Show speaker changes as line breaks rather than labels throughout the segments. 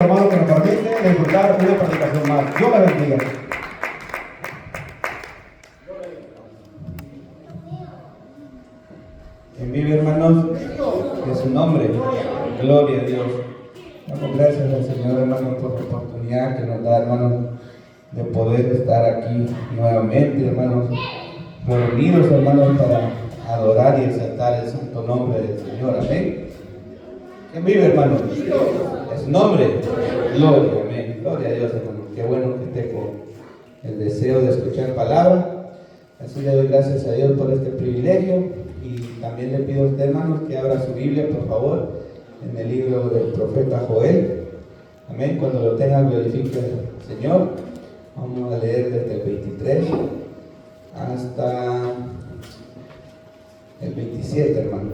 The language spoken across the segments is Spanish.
Hermano, que nos permite disfrutar una predicación más. Dios la bendiga.
¿Quién vive, hermanos? De su nombre. Gloria a Dios. Damos gracias al Señor, hermanos, por la oportunidad que nos da, hermanos, de poder estar aquí nuevamente, hermanos, reunidos, hermanos, para adorar y exaltar el santo nombre del Señor. Amén. ¿Quién vive, hermanos? De su nombre. Gloria, amén. Gloria a Dios, hermanos. Qué bueno que esté con el deseo de escuchar palabra. Así le doy gracias a Dios por este privilegio. Y también le pido a usted, hermanos, que abra su Biblia, por favor, en el libro del profeta Joel. Amén. Cuando lo tengan, glorifique al Señor. Vamos a leer desde el 23 hasta el 27, hermanos.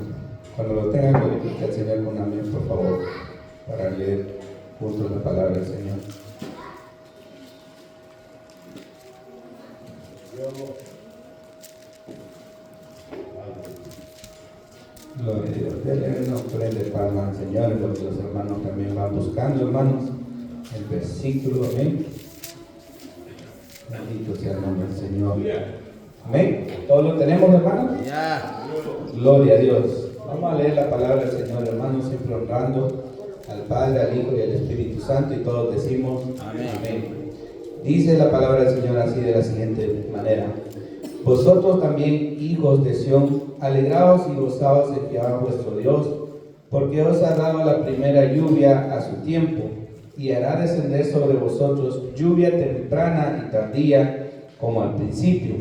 Cuando lo tengan, glorifique al Señor con amén, por favor, para leer juntos la palabra del Señor. Gloria a Dios. Denle una ofrenda de palma al Señor, lo que los hermanos también van buscando, hermanos. El versículo, amén. Bendito sea el nombre del Señor. Amén. ¿Todos lo tenemos, hermanos?
Ya.
Gloria a Dios. Vamos a leer la palabra del Señor, hermanos, siempre honrando al Padre, al Hijo y al Espíritu Santo, y todos decimos amén. Amén. Dice la palabra del Señor así de la siguiente manera: vosotros también, hijos de Sión, alegraos y gozaos en Jehová vuestro Dios, porque os ha dado la primera lluvia a su tiempo, y hará descender sobre vosotros lluvia temprana y tardía, como al principio.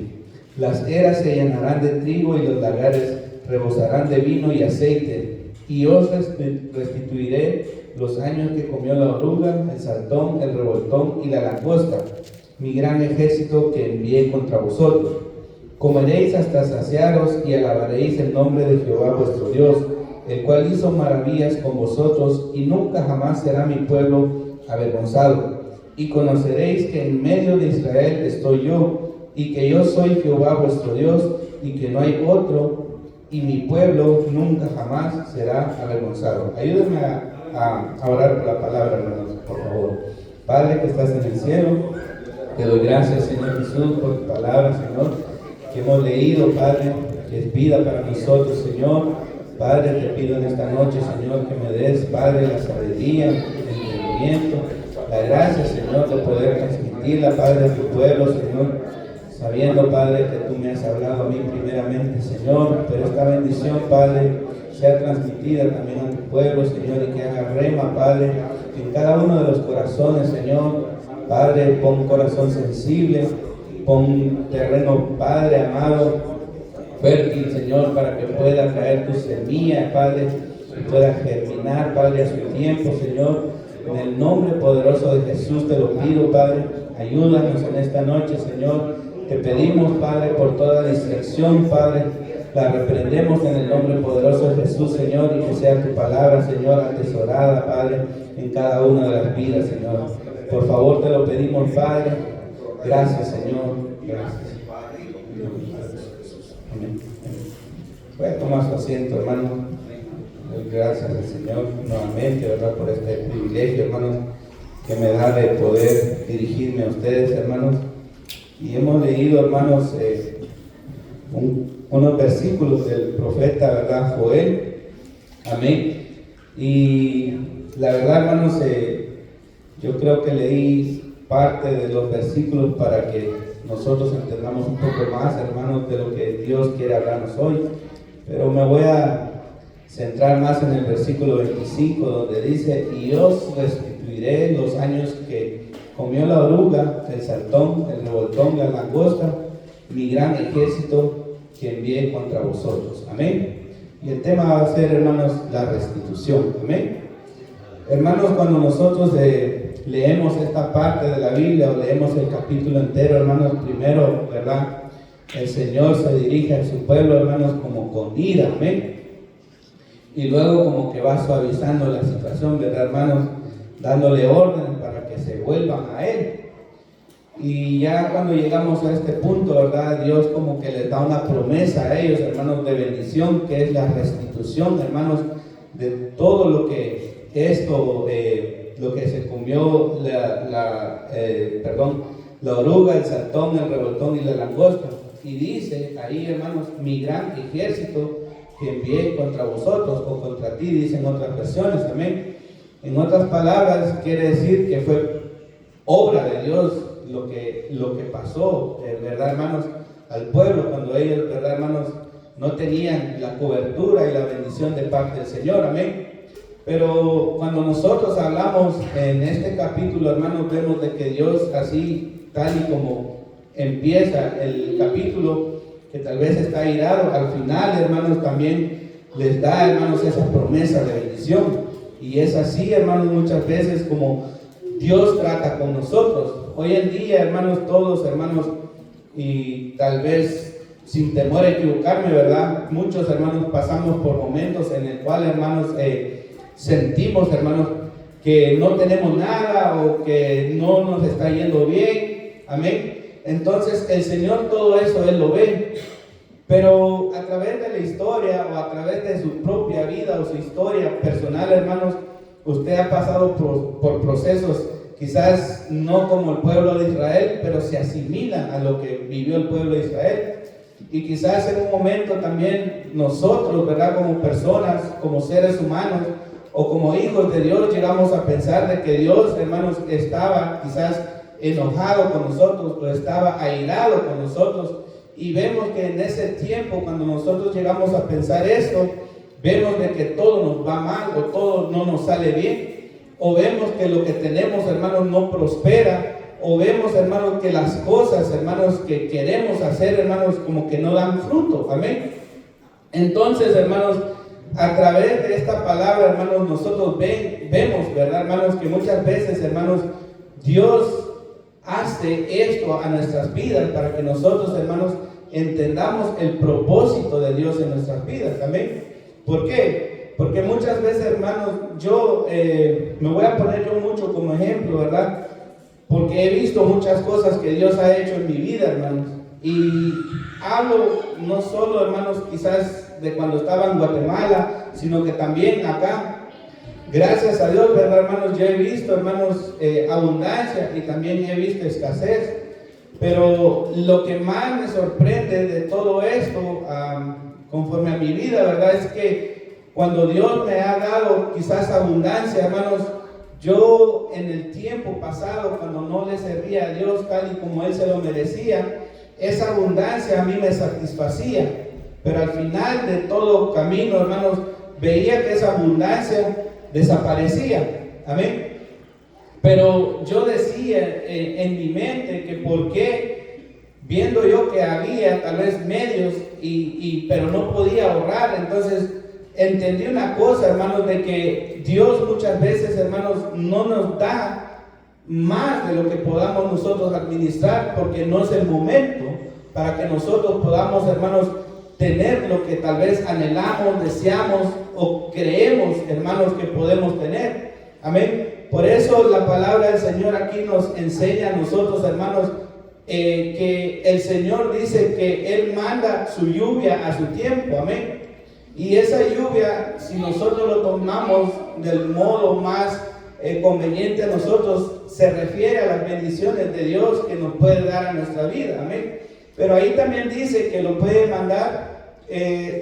Las eras se llenarán de trigo y los lagares rebosarán de vino y aceite, y os restituiré los años que comió la oruga, el saltón, el revoltón y la langosta, mi gran ejército que envié contra vosotros. Comeréis hasta saciaros y alabaréis el nombre de Jehová vuestro Dios, el cual hizo maravillas con vosotros, y nunca jamás será mi pueblo avergonzado. Y conoceréis que en medio de Israel estoy yo, y que yo soy Jehová vuestro Dios, y que no hay otro, y mi pueblo nunca jamás será avergonzado. Ayúdenme a orar por la palabra, hermanos, por favor. Padre que estás en el cielo, te doy gracias, Señor Jesús, por tu palabra, Señor, que hemos leído, Padre, que es vida para nosotros, Señor. Padre, te pido en esta noche, Señor, que me des, Padre, la sabiduría, el entendimiento, la gracia, Señor, de poder transmitirla, Padre, a tu pueblo, Señor, sabiendo, Padre, que tú me has hablado a mí primeramente, Señor, pero esta bendición, Padre, sea transmitida también a tu pueblo, Señor, y que haga rema, Padre, en cada uno de los corazones, Señor. Padre, pon un corazón sensible, pon terreno, Padre amado, fértil, Señor, para que pueda caer tu semilla, Padre, y pueda germinar, Padre, a su tiempo, Señor. En el nombre poderoso de Jesús te lo pido, Padre. Ayúdanos en esta noche, Señor. Te pedimos, Padre, por toda distracción, Padre, la reprendemos en el nombre poderoso de Jesús, Señor, y que sea tu palabra, Señor, atesorada, Padre, en cada una de las vidas, Señor. Por favor, te lo pedimos, Padre. Gracias, Señor. Gracias. Amén. Voy a tomar su asiento, hermano. Doy gracias al Señor nuevamente, ¿verdad?, por este privilegio, hermanos, que me da de poder dirigirme a ustedes, hermanos. Y hemos leído, hermanos, unos versículos del profeta, ¿verdad?, Joel. Amén. Y la verdad, hermanos, yo creo que leí parte de los versículos para que nosotros entendamos un poco más, hermanos, de lo que Dios quiere hablarnos hoy. Pero me voy a centrar más en el versículo 25, donde dice: y os restituiré los años que comió la oruga, el saltón, el revoltón, la langosta, mi gran ejército que envié contra vosotros. Amén. Y el tema va a ser, hermanos, la restitución. Amén. Hermanos, cuando nosotros leemos esta parte de la Biblia o leemos el capítulo entero, hermanos, primero, ¿verdad?, el Señor se dirige a su pueblo, hermanos, como con ira. Amén. Y luego como que va suavizando la situación, ¿verdad, hermanos?, dándole orden para que se vuelvan a Él. Y ya cuando llegamos a este punto, ¿verdad?, Dios como que les da una promesa a ellos, hermanos, de bendición, que es la restitución, hermanos, de todo lo que esto lo que se comió la oruga, el saltón, el revoltón y la langosta. Y dice ahí, hermanos, mi gran ejército que envié contra vosotros o contra ti, dicen otras versiones, amén. En otras palabras, quiere decir que fue obra de Dios lo que pasó, ¿verdad, hermanos? Al pueblo, cuando ellos, ¿verdad, hermanos? No tenían la cobertura y la bendición de parte del Señor, amén. Pero cuando nosotros hablamos en este capítulo, hermanos, vemos de que Dios, así tal y como empieza el capítulo, que tal vez está airado, al final, hermanos, también les da, hermanos, esa promesa de bendición. Y es así, hermanos, muchas veces como Dios trata con nosotros. Hoy en día, hermanos, todos, hermanos, y tal vez sin temor a equivocarme, ¿verdad? Muchos, hermanos, pasamos por momentos en el cual, hermanos, sentimos, hermanos, que no tenemos nada o que no nos está yendo bien, amén. Entonces el Señor todo eso Él lo ve, pero a través de la historia o a través de su propia vida o su historia personal, hermanos, usted ha pasado por procesos quizás no como el pueblo de Israel, pero se asimilan a lo que vivió el pueblo de Israel. Y quizás en un momento también nosotros, ¿verdad? Como personas, como seres humanos o como hijos de Dios, llegamos a pensar de que Dios, hermanos, estaba quizás enojado con nosotros o estaba airado con nosotros. Y vemos que en ese tiempo, cuando nosotros llegamos a pensar esto, vemos de que todo nos va mal o todo no nos sale bien, o vemos que lo que tenemos, hermanos, no prospera, o vemos, hermanos, que las cosas, hermanos, que queremos hacer, hermanos, como que no dan fruto, amén. Entonces, hermanos, a través de esta palabra, hermanos, nosotros vemos, ¿verdad, hermanos? Que muchas veces, hermanos, Dios hace esto a nuestras vidas para que nosotros, hermanos, entendamos el propósito de Dios en nuestras vidas, amén. ¿Por qué? Porque muchas veces, hermanos, yo me voy a poner yo mucho como ejemplo, ¿verdad? Porque he visto muchas cosas que Dios ha hecho en mi vida, hermanos. Y hablo no solo, hermanos, quizás de cuando estaba en Guatemala, sino que también acá. Gracias a Dios, ¿verdad, hermanos? Yo he visto, hermanos, abundancia y también he visto escasez. Pero lo que más me sorprende de todo esto, conforme a mi vida, ¿verdad? Es que cuando Dios me ha dado quizás abundancia, hermanos, yo en el tiempo pasado, cuando no le servía a Dios tal y como Él se lo merecía, esa abundancia a mí me satisfacía. Pero al final de todo camino, hermanos, veía que esa abundancia desaparecía, amén. Pero yo decía en mi mente que por qué, viendo yo que había tal vez medios, pero no podía ahorrar, entonces entendí una cosa, hermanos, de que Dios muchas veces, hermanos, no nos da más de lo que podamos nosotros administrar, porque no es el momento para que nosotros podamos, hermanos, tener lo que tal vez anhelamos, deseamos o creemos, hermanos, que podemos tener. Amén. Por eso la palabra del Señor aquí nos enseña a nosotros, hermanos, que el Señor dice que Él manda su lluvia a su tiempo. Amén. Y esa lluvia, si nosotros lo tomamos del modo más conveniente a nosotros, se refiere a las bendiciones de Dios que nos puede dar a nuestra vida. Amén. Pero ahí también dice que lo puede mandar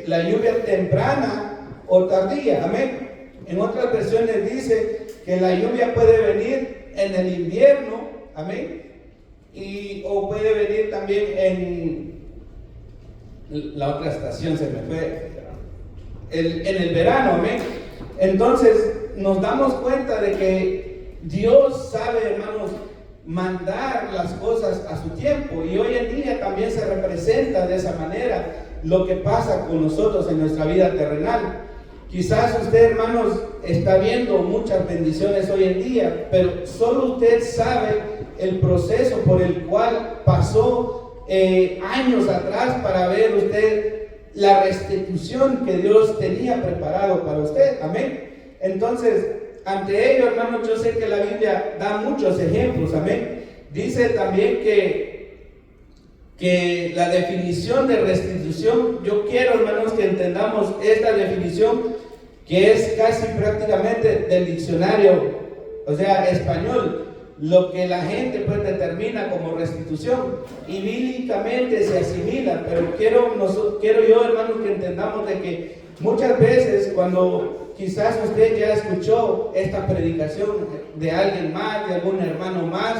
la lluvia temprana o tardía, amén. En otras versiones dice que la lluvia puede venir en el invierno, amén, o puede venir también en la otra estación, se me fue, en el verano, amén. Entonces nos damos cuenta de que Dios sabe, hermanos, mandar las cosas a su tiempo, y hoy en día también se representa de esa manera lo que pasa con nosotros en nuestra vida terrenal. Quizás usted, hermanos, está viendo muchas bendiciones hoy en día, pero solo usted sabe el proceso por el cual pasó años atrás para ver usted la restitución que Dios tenía preparado para usted, amén. Entonces, ante ello, hermanos, yo sé que la Biblia da muchos ejemplos, amén. Dice también que la definición de restitución, yo quiero, hermanos, que entendamos esta definición, que es casi prácticamente del diccionario o sea, español, lo que la gente pues determina como restitución y bíblicamente se asimila, pero quiero yo, hermanos, que entendamos de que muchas veces cuando quizás usted ya escuchó esta predicación de alguien más, de algún hermano más,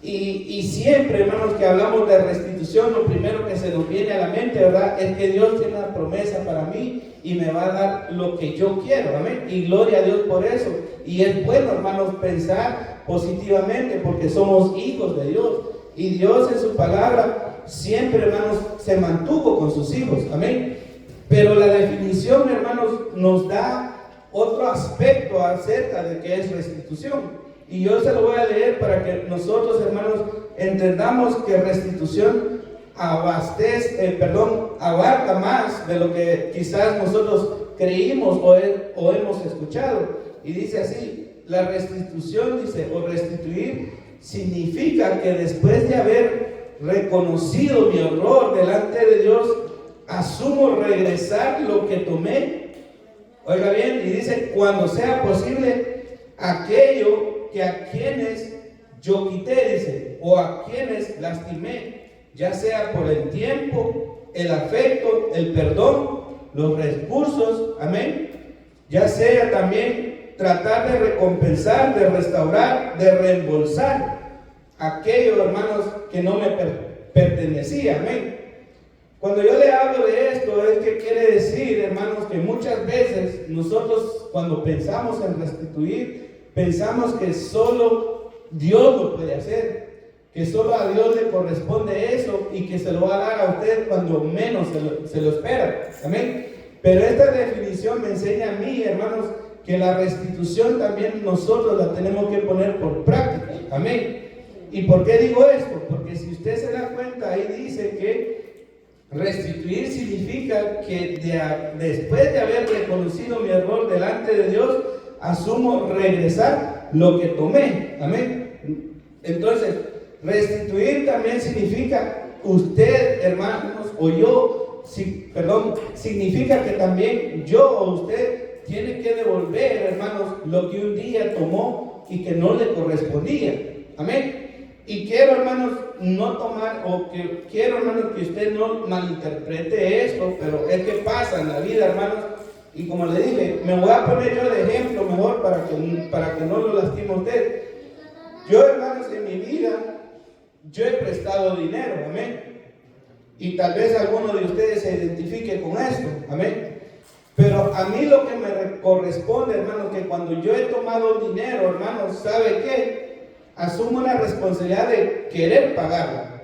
y siempre, hermanos, que hablamos de restitución, lo primero que se nos viene a la mente, ¿verdad?, es que Dios tiene una promesa para mí y me va a dar lo que yo quiero, amén, y gloria a Dios por eso. Y es bueno, hermanos, pensar positivamente porque somos hijos de Dios, y Dios en su palabra siempre, hermanos, se mantuvo con sus hijos, amén. Pero la definición, hermanos, nos da otro aspecto acerca de qué es restitución. Y yo se lo voy a leer para que nosotros, hermanos, entendamos que restitución abarca más de lo que quizás nosotros creímos o hemos escuchado. Y dice así, la restitución, dice, o restituir, significa que después de haber reconocido mi error delante de Dios, asumo regresar lo que tomé. Oiga bien, y dice, cuando sea posible, aquello que a quienes yo quité, dice, o a quienes lastimé, ya sea por el tiempo, el afecto, el perdón, los recursos, amén, ya sea también tratar de recompensar, de restaurar, de reembolsar aquello, hermanos, que no me pertenecía, amén. Cuando yo le hablo de esto, es que quiere decir, hermanos, que muchas veces nosotros cuando pensamos en restituir, pensamos que solo Dios lo puede hacer, que solo a Dios le corresponde eso y que se lo va a dar a usted cuando menos se lo espera, amén. Pero esta definición me enseña a mí, hermanos, que la restitución también nosotros la tenemos que poner por práctica, amén. ¿Y por qué digo esto? Porque si usted se da cuenta, ahí dice que restituir significa que después de haber reconocido mi error delante de Dios, asumo regresar lo que tomé, amén. Entonces, restituir también significa usted, hermanos, o yo, significa que también yo o usted tiene que devolver, hermanos, lo que un día tomó y que no le correspondía, amén. Y quiero, hermanos, quiero, hermanos, que usted no malinterprete esto, pero es que pasa en la vida, hermanos. Y como le dije, me voy a poner yo de ejemplo mejor para que no lo lastime a usted. Yo, hermanos, en mi vida, yo he prestado dinero, amén. Y tal vez alguno de ustedes se identifique con esto, amén. Pero a mí lo que me corresponde, hermanos, que cuando yo he tomado dinero, hermanos, ¿sabe qué? Asumo la responsabilidad de querer pagarla.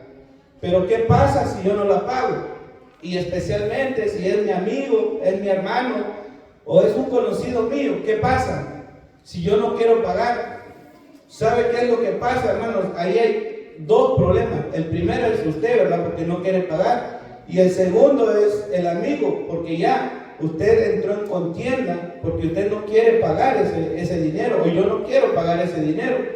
Pero ¿qué pasa si yo no la pago? Y especialmente si es mi amigo, es mi hermano o es un conocido mío, ¿qué pasa? Si yo no quiero pagar, ¿sabe qué es lo que pasa, hermanos? Ahí hay dos problemas. El primero es usted, ¿verdad? Porque no quiere pagar. Y el segundo es el amigo, porque ya usted entró en contienda, porque usted no quiere pagar ese dinero, o yo no quiero pagar ese dinero.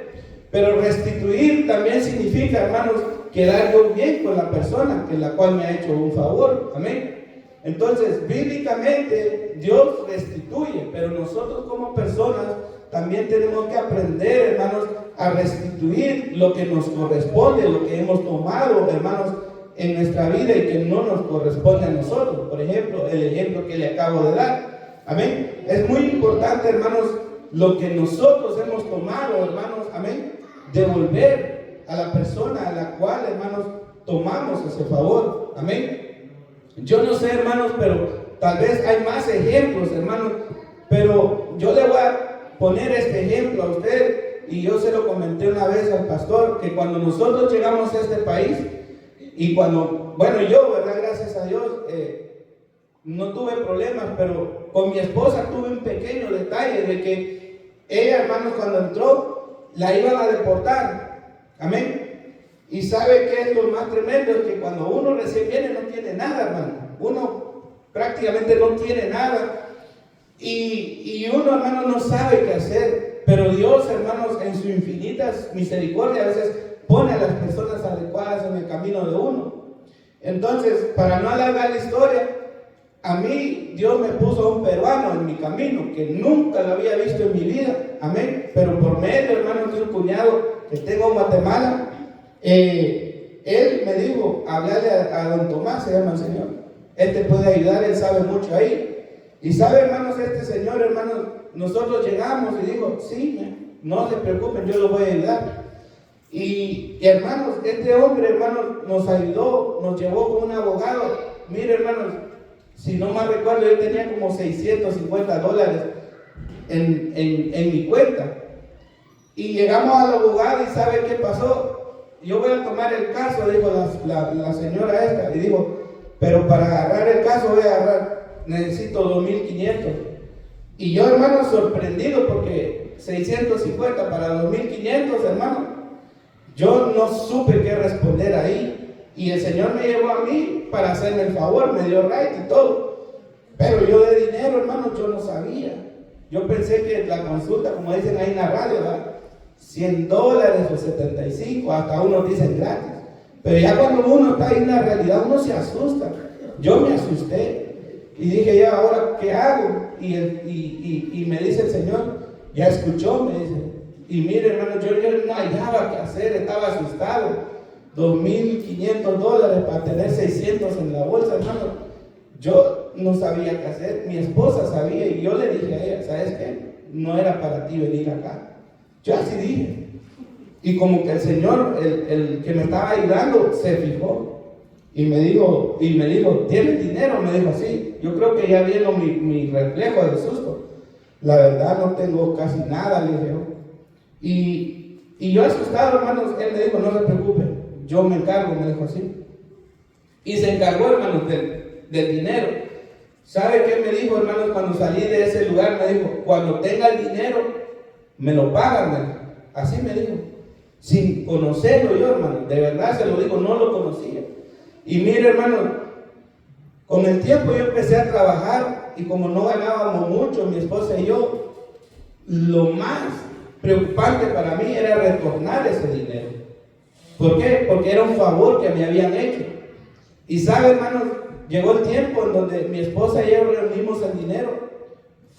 Pero restituir también significa, hermanos, quedar yo bien con la persona en la cual me ha hecho un favor, amén. Entonces, bíblicamente Dios restituye, pero nosotros como personas también tenemos que aprender, hermanos, a restituir lo que nos corresponde, lo que hemos tomado, hermanos, en nuestra vida y que no nos corresponde a nosotros. Por ejemplo, el ejemplo que le acabo de dar, amén. Es muy importante, hermanos, lo que nosotros hemos tomado, hermanos, amén, devolver a la persona a la cual, hermanos, tomamos ese favor, amén. Yo no sé, hermanos, pero tal vez hay más ejemplos, hermanos, pero yo le voy a poner este ejemplo a usted, y yo se lo comenté una vez al pastor, que cuando nosotros llegamos a este país, y cuando, bueno, yo, ¿verdad? Gracias a Dios, no tuve problemas, pero con mi esposa tuve un pequeño detalle de que ella, hermanos, cuando entró, la iban a deportar, amén. Y sabe qué es lo más tremendo, es que cuando uno recién viene no tiene nada, hermano. Uno prácticamente no tiene nada. Y uno, hermano, no sabe qué hacer. Pero Dios, hermanos, en su infinita misericordia, a veces pone a las personas adecuadas en el camino de uno. Entonces, para no alargar la historia, a mí Dios me puso a un peruano en mi camino, que nunca lo había visto en mi vida, amén. pero por medio, hermanos, de un cuñado que tengo en Guatemala, él me dijo, hablarle a don Tomás, se llama el señor, él te puede ayudar, él sabe mucho ahí. Y sabe, hermanos, este señor, hermanos, nosotros llegamos y dijo, sí, no se preocupen, yo los voy a ayudar. Y hermanos, este hombre, hermanos, nos ayudó, nos llevó con un abogado. Mire, hermanos, si no mal recuerdo, yo tenía como $650 en mi cuenta. Y llegamos al abogado y ¿sabe qué pasó? Yo voy a tomar el caso, dijo la señora esta, y dijo, pero para agarrar el caso necesito 2,500. Y yo, hermano, sorprendido porque 650 para 2,500, hermano, yo no supe qué responder ahí. Y el Señor me llevó a mí para hacerme el favor, me dio right y todo. Pero yo de dinero, hermano, yo no sabía. Yo pensé que la consulta, como dicen ahí en la radio, ¿verdad? $100 o 75, hasta unos dicen gratis. Pero ya cuando uno está ahí en la realidad, uno se asusta. Yo me asusté y dije, ya, ahora, ¿qué hago? Y me dice el Señor, ya escuchó, me dice. Y mire, hermano, yo no hallaba qué hacer, estaba asustado. $2,500 para tener 600 en la bolsa, hermano. Yo no sabía qué hacer, mi esposa sabía y yo le dije a ella, ¿sabes qué? No era para ti venir acá. Yo así dije. Y como que el Señor, el que me estaba ayudando, se fijó. Y me dijo, ¿tienes dinero? Me dijo así. Yo creo que ya vieron mi reflejo de susto. La verdad no tengo casi nada, le dije. Y yo asustado, hermanos, él me dijo, no se preocupe, yo me encargo, me dijo así. Y se encargó, hermanos, del dinero. ¿Sabe qué me dijo, hermanos, cuando salí de ese lugar? Me dijo, cuando tenga el dinero, me lo pagan, me dijo. Así me dijo. Sin conocerlo yo, hermano, de verdad se lo digo, no lo conocía. Y mire, hermano, con el tiempo yo empecé a trabajar y como no ganábamos mucho, mi esposa y yo, lo más preocupante para mí era retornar ese dinero. ¿Por qué? Porque era un favor que me habían hecho. Y sabe, hermanos, llegó el tiempo en donde mi esposa y yo reunimos el dinero.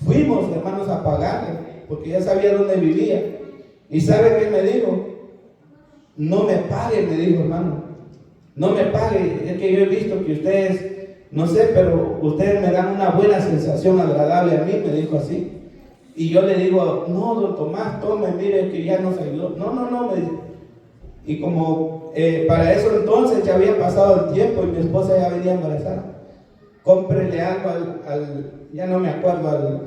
Fuimos, hermanos, a pagarle, porque ya sabía dónde vivía. Y sabe qué me dijo, no me pague, me dijo, hermano, no me pague, es que yo he visto que ustedes, no sé, pero ustedes me dan una buena sensación agradable a mí, me dijo así. Y yo le digo, no, don Tomás, tome, mire que ya nos ayudó. No, me dice. Y como para eso entonces ya había pasado el tiempo y mi esposa ya venía embarazada, cómprele algo ya no me acuerdo,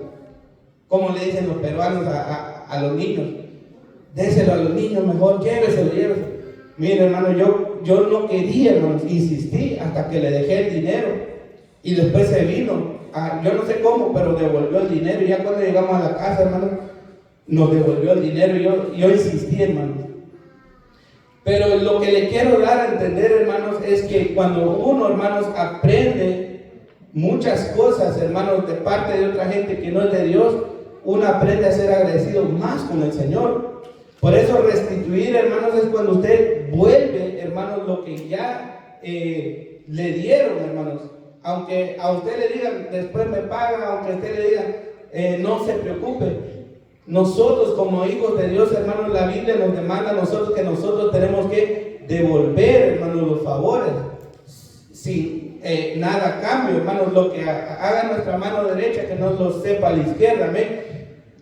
¿cómo le dicen los peruanos a los niños? Déselo a los niños mejor, lléveselo. Mire, hermano, yo no quería, hermano, insistí hasta que le dejé el dinero y después se vino. Yo no sé cómo, pero devolvió el dinero. Y ya cuando llegamos a la casa, hermano, nos devolvió el dinero. Yo insistí, hermano. Pero lo que le quiero dar a entender, hermanos, es que cuando uno, hermanos, aprende muchas cosas, hermanos, de parte de otra gente que no es de Dios, uno aprende a ser agradecido más con el Señor. Por eso restituir, hermanos, es cuando usted vuelve, hermanos, lo que ya le dieron, hermanos. Aunque a usted le digan, después me paga, aunque a usted le digan, no se preocupe. Nosotros como hijos de Dios, hermanos, la Biblia nos demanda a nosotros que nosotros tenemos que devolver, hermanos, los favores. Sin nada a cambio, hermanos, lo que haga nuestra mano derecha, que no lo sepa a la izquierda, amén.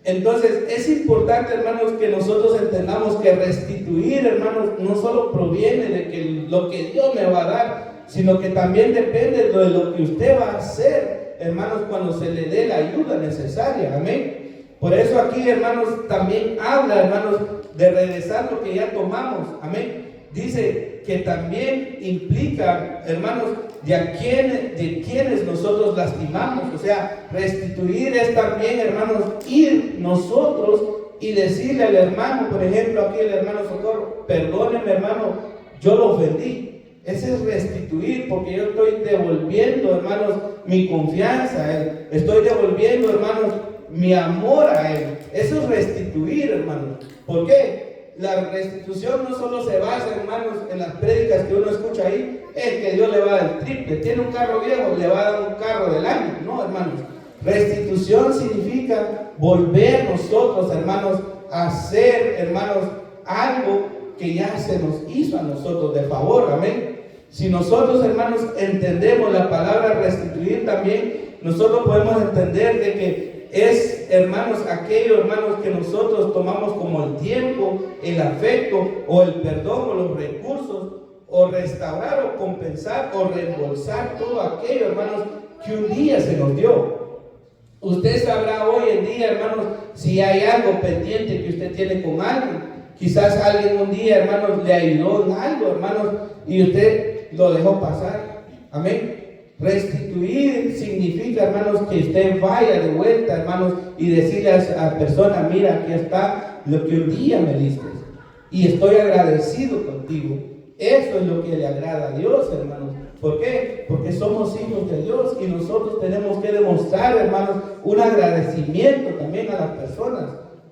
Entonces es importante, hermanos, que nosotros entendamos que restituir, hermanos, no solo proviene de que lo que Dios me va a dar, sino que también depende de lo que usted va a hacer, hermanos, cuando se le dé la ayuda necesaria, amén. Por eso aquí, hermanos, también habla, hermanos, de regresar lo que ya tomamos, amén. Dice que también implica, hermanos, de quienes nosotros lastimamos. O sea, restituir es también, hermanos, ir nosotros y decirle al hermano, por ejemplo, aquí el hermano Socorro, perdóneme, hermano, yo lo ofendí. Ese es restituir, porque yo estoy devolviendo, hermanos, mi confianza a Él. Estoy devolviendo, hermanos, mi amor a Él. Eso es restituir, hermanos. ¿Por qué? La restitución no solo se basa, hermanos, en las prédicas que uno escucha ahí, es que Dios le va a dar el triple. Tiene un carro viejo, le va a dar un carro del año. No, hermanos. Restitución significa volver nosotros, hermanos, hacer, hermanos, algo que ya se nos hizo a nosotros de favor, amén. Si nosotros, hermanos, entendemos la palabra restituir también, nosotros podemos entender de que es, hermanos, aquello, hermanos, que nosotros tomamos como el tiempo, el afecto o el perdón o los recursos, o restaurar o compensar o reembolsar todo aquello, hermanos, que un día se nos dio. Usted sabrá hoy en día, hermanos, si hay algo pendiente que usted tiene con alguien. Quizás alguien un día, hermanos, le ayudó en algo, hermanos, y usted lo dejó pasar. Amén. Restituir significa, hermanos, que usted vaya de vuelta, hermanos, y decirle a la persona: mira, aquí está lo que un día me diste, y estoy agradecido contigo. Eso es lo que le agrada a Dios, hermanos. ¿Por qué? Porque somos hijos de Dios y nosotros tenemos que demostrar, hermanos, un agradecimiento también a las personas.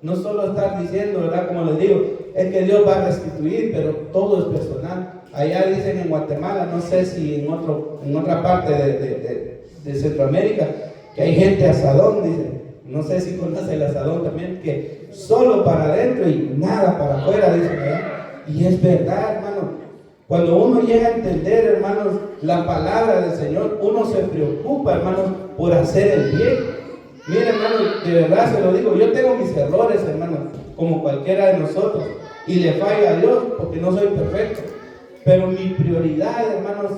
No solo estar diciendo, ¿verdad? Como les digo, es que Dios va a restituir, pero todo es personal. Allá dicen en Guatemala, no sé si en otra parte de Centroamérica, que hay gente asadón, dicen. No sé si conoce el asadón también, que solo para adentro y nada para afuera, dicen allá. Y es verdad, hermano. Cuando uno llega a entender, hermanos, la palabra del Señor, uno se preocupa, hermanos, por hacer el bien. Miren, hermanos, de verdad se lo digo, yo tengo mis errores, hermanos, como cualquiera de nosotros, y le fallo a Dios porque no soy perfecto. Pero mi prioridad, hermanos,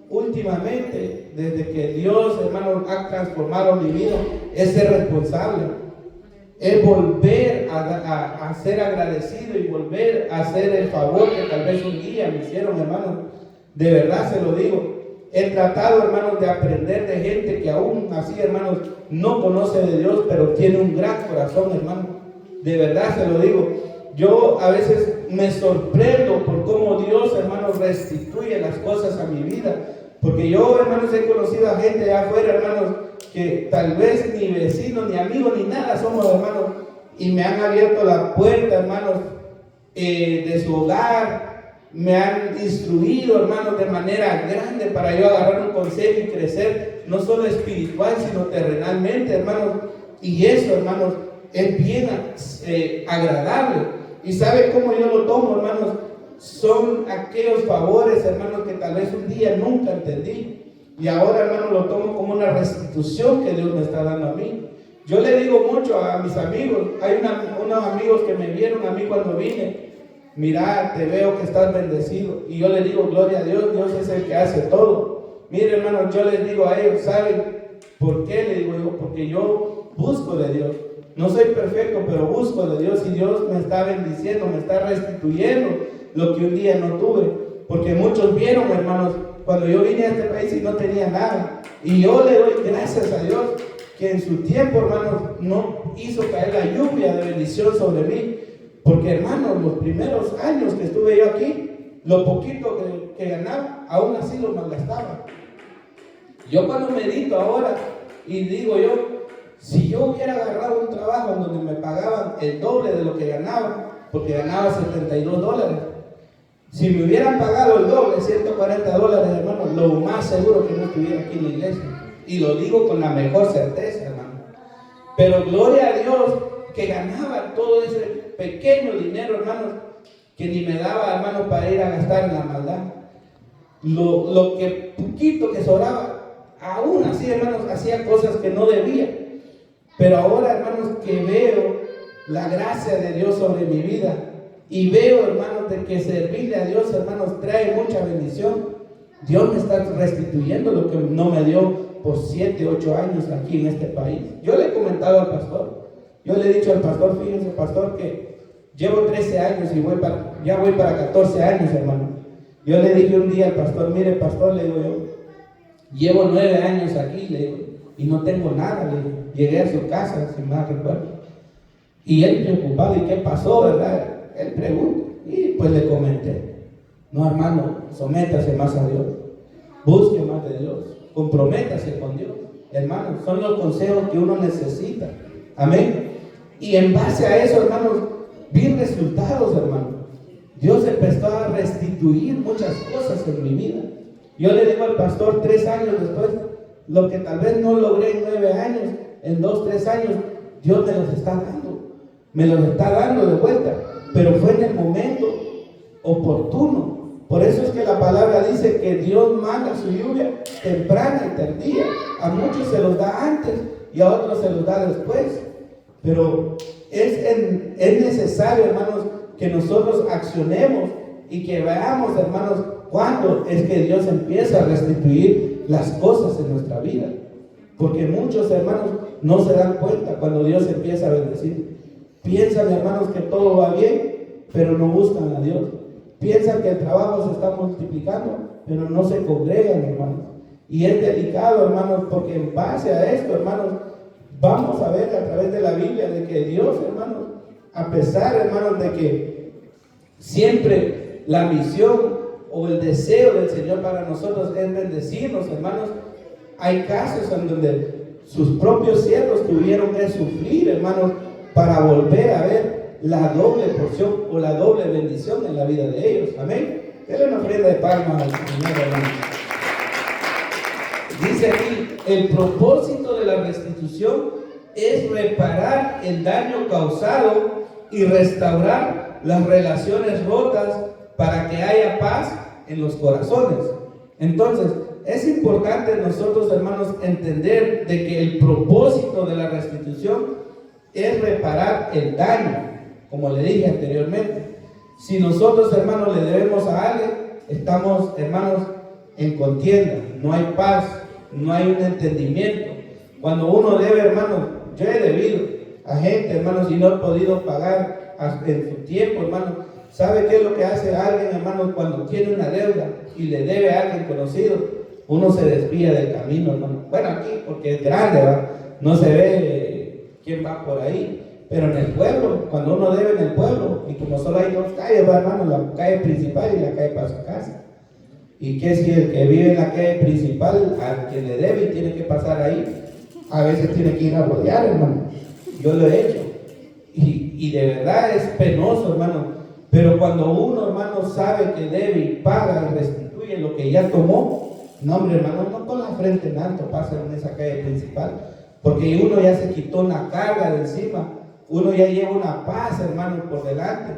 últimamente, desde que Dios, hermanos, ha transformado mi vida, es ser responsable. Es volver a ser agradecido y volver a hacer el favor que tal vez un día me hicieron, hermanos. De verdad se lo digo. He tratado, hermanos, de aprender de gente que aún así, hermanos, no conoce de Dios, pero tiene un gran corazón, hermano. De verdad se lo digo. Yo a veces me sorprendo por cómo Dios, hermanos, restituye las cosas a mi vida. Porque yo, hermanos, he conocido a gente allá afuera, hermanos, que tal vez ni vecinos, ni amigos, ni nada somos, hermanos, y me han abierto la puerta, hermanos, de su hogar, me han instruido, hermanos, de manera grande para yo agarrar un consejo y crecer, no solo espiritual, sino terrenalmente, hermanos, y eso, hermanos, es bien agradable. ¿Y sabe cómo yo lo tomo, hermanos? Son aquellos favores, hermanos, que tal vez un día nunca entendí. Y ahora, hermano, lo tomo como una restitución que Dios me está dando a mí. Yo le digo mucho a mis amigos. Hay unos amigos que me vieron a mí cuando vine. Mira, te veo que estás bendecido. Y yo les digo, gloria a Dios, Dios es el que hace todo. Mire, hermano, yo les digo a ellos, ¿saben por qué? Le digo yo, porque yo busco de Dios. No soy perfecto, pero busco de Dios. Y Dios me está bendiciendo, me está restituyendo lo que un día no tuve. Porque muchos vieron, hermanos, cuando yo vine a este país y no tenía nada. Y yo le doy gracias a Dios que en su tiempo, hermanos, no hizo caer la lluvia de bendición sobre mí. Porque, hermanos, los primeros años que estuve yo aquí, lo poquito que ganaba, aún así lo malgastaba. Yo cuando medito ahora y digo yo, si yo hubiera agarrado un trabajo en donde me pagaban el doble de lo que ganaba, porque ganaba $72, si me hubieran pagado el doble, $140, hermano, lo más seguro que no estuviera aquí en la iglesia. Y lo digo con la mejor certeza, hermano. Pero gloria a Dios que ganaba todo ese pequeño dinero, hermanos, que ni me daba, hermano, para ir a gastar en la maldad. Lo que poquito que sobraba, aún así, hermanos, hacía cosas que no debía. Pero ahora, hermanos, que veo la gracia de Dios sobre mi vida, y veo, hermanos, de que servirle a Dios, hermanos, trae mucha bendición. Dios me está restituyendo lo que no me dio por 7, 8 años aquí en este país. Yo le he comentado al pastor, yo le he dicho al pastor, fíjense, pastor, que llevo 13 años y ya voy para 14 años, hermano. Yo le dije un día al pastor, mire, pastor, le digo yo, llevo 9 años aquí, le digo, y no tengo nada, le digo. Llegué a su casa, sin más recuerdo. Y él preocupado, ¿y qué pasó, verdad? Él pregunta, y pues le comenté, no, hermano, sométase más a Dios, busque más de Dios, comprométase con Dios, hermano, son los consejos que uno necesita, amén. Y en base a eso, hermanos, vi resultados, hermano. Dios empezó a restituir muchas cosas en mi vida. Yo le digo al pastor 3 años después, lo que tal vez no logré en 9 años, en 2, 3 años, Dios me los está dando. me los está dando de vuelta, pero fue en el momento oportuno. Por eso es que la palabra dice que Dios manda su lluvia temprana y tardía. A muchos se los da antes y a otros se los da después. Pero es necesario, hermanos, que nosotros accionemos y que veamos, hermanos, cuándo es que Dios empieza a restituir las cosas en nuestra vida. Porque muchos, hermanos, no se dan cuenta cuando Dios empieza a bendecir. Piensan, hermanos, que todo va bien, pero no buscan a Dios. Piensan que el trabajo se está multiplicando, pero no se congregan, hermanos. Y es delicado, hermanos, porque en base a esto, hermanos, vamos a ver a través de la Biblia de que Dios, hermanos, a pesar, hermanos, de que siempre la misión o el deseo del Señor para nosotros es bendecirnos, hermanos, hay casos en donde sus propios siervos tuvieron que sufrir, hermanos, para volver a ver la doble porción o la doble bendición en la vida de ellos. Amén. Denle una ofrenda de palmas al Señor, hermanos. Dice aquí, el propósito de la restitución es reparar el daño causado y restaurar las relaciones rotas para que haya paz en los corazones. Entonces, es importante nosotros, hermanos, entender de que el propósito de la restitución es reparar el daño, como le dije anteriormente. Si nosotros, hermanos, le debemos a alguien, estamos, hermanos, en contienda, no hay paz, no hay un entendimiento. Cuando uno debe, hermanos, yo he debido a gente, hermanos, y no he podido pagar en su tiempo, hermanos. ¿Sabe qué es lo que hace alguien, hermanos, cuando tiene una deuda y le debe a alguien conocido? Uno se desvía del camino, hermano. Bueno, aquí, porque es grande, ¿verdad? No se ve quién va por ahí. Pero en el pueblo, cuando uno debe en el pueblo, y como solo hay dos calles, ¿verdad, hermano? La calle principal y la calle para su casa. Y que si el que vive en la calle principal, al que le debe y tiene que pasar ahí, a veces tiene que ir a rodear, hermano. Yo lo he hecho. Y de verdad es penoso, hermano. Pero cuando uno, hermano, sabe que debe y paga y restituye lo que ya tomó, no, hombre, hermano, no con la frente en alto pasa en esa calle principal. Porque uno ya se quitó una carga de encima. Uno ya lleva una paz, hermano, por delante.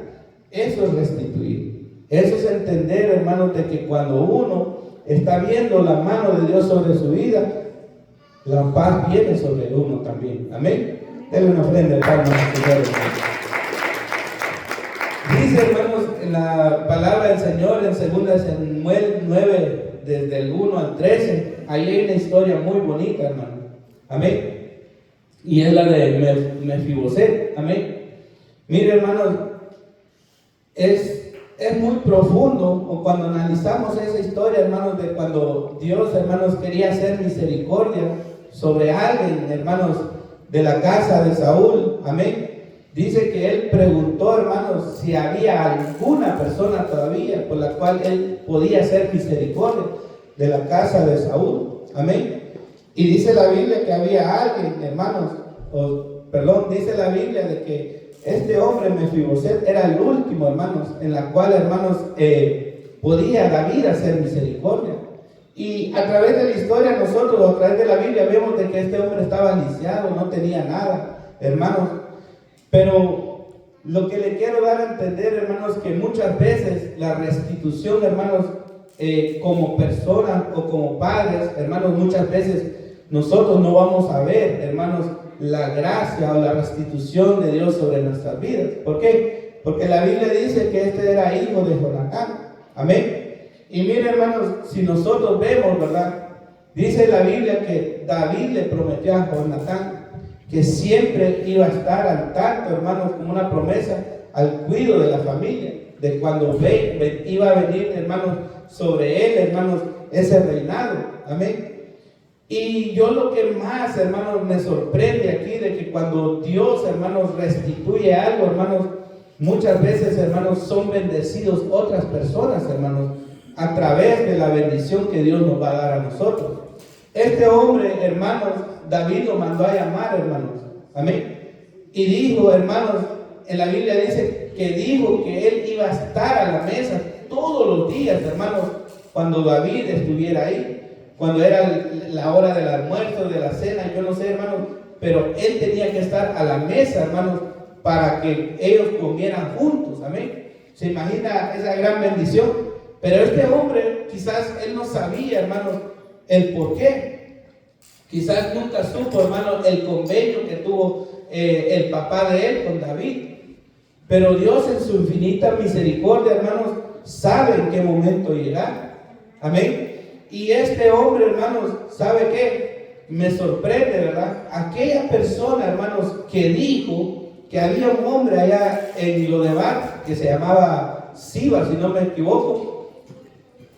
Eso es restituir. Eso es entender, hermanos, de que cuando uno está viendo la mano de Dios sobre su vida, la paz viene sobre uno también. Amén. Denle una ofrenda de palmas al Señor, hermano. Dice, hermanos, en la palabra del Señor en 2 Samuel 9, desde el 1 al 13, ahí hay una historia muy bonita, hermano. Amén. Y es la de Mefiboset. Amén. Mire, hermanos, es muy profundo cuando analizamos esa historia, hermanos, de cuando Dios, hermanos, quería hacer misericordia sobre alguien, hermanos, de la casa de Saúl. Amén. Dice que él preguntó, hermanos, si había alguna persona todavía por la cual él podía hacer misericordia de la casa de Saúl. Amén. Y dice la Biblia que había alguien, hermanos, dice la Biblia de que este hombre Mefiboset era el último, hermanos, en la cual, hermanos, podía David hacer misericordia. Y a través de la historia nosotros, a través de la Biblia, vemos de que este hombre estaba lisiado, no tenía nada, hermanos. Pero lo que le quiero dar a entender, hermanos, que muchas veces la restitución, hermanos, como personas o como padres, hermanos, muchas veces nosotros no vamos a ver, hermanos, la gracia o la restitución de Dios sobre nuestras vidas. ¿Por qué? Porque la Biblia dice que este era hijo de Jonatán. Amén. Y mire, hermanos, si nosotros vemos, ¿verdad? Dice la Biblia que David le prometió a Jonatán que siempre iba a estar al tanto, hermanos, como una promesa, al cuidado de la familia, de cuando iba a venir, hermanos, sobre él, hermanos, ese reinado. Amén. Y yo lo que más, hermanos, me sorprende aquí, de que cuando Dios, hermanos, restituye algo, hermanos, muchas veces, hermanos, son bendecidos otras personas, hermanos, a través de la bendición que Dios nos va a dar a nosotros. Este hombre, hermanos, David lo mandó a llamar, hermanos. Amén. Y dijo, hermanos, en la Biblia dice que dijo que él iba a estar a la mesa todos los días, hermanos, cuando David estuviera ahí. Cuando era la hora del almuerzo, de la cena, yo no sé, hermanos, pero él tenía que estar a la mesa, hermanos, para que ellos comieran juntos, amén. ¿Se imagina esa gran bendición? Pero este hombre, quizás él no sabía, hermanos, el por qué. Quizás nunca supo, hermanos, el convenio que tuvo el papá de él con David. Pero Dios en su infinita misericordia, hermanos, sabe en qué momento llegar. Amén. Y este hombre, hermanos, ¿sabe qué? Me sorprende, ¿verdad? Aquella persona, hermanos, que dijo que había un hombre allá en Lodebar que se llamaba Siba, si no me equivoco.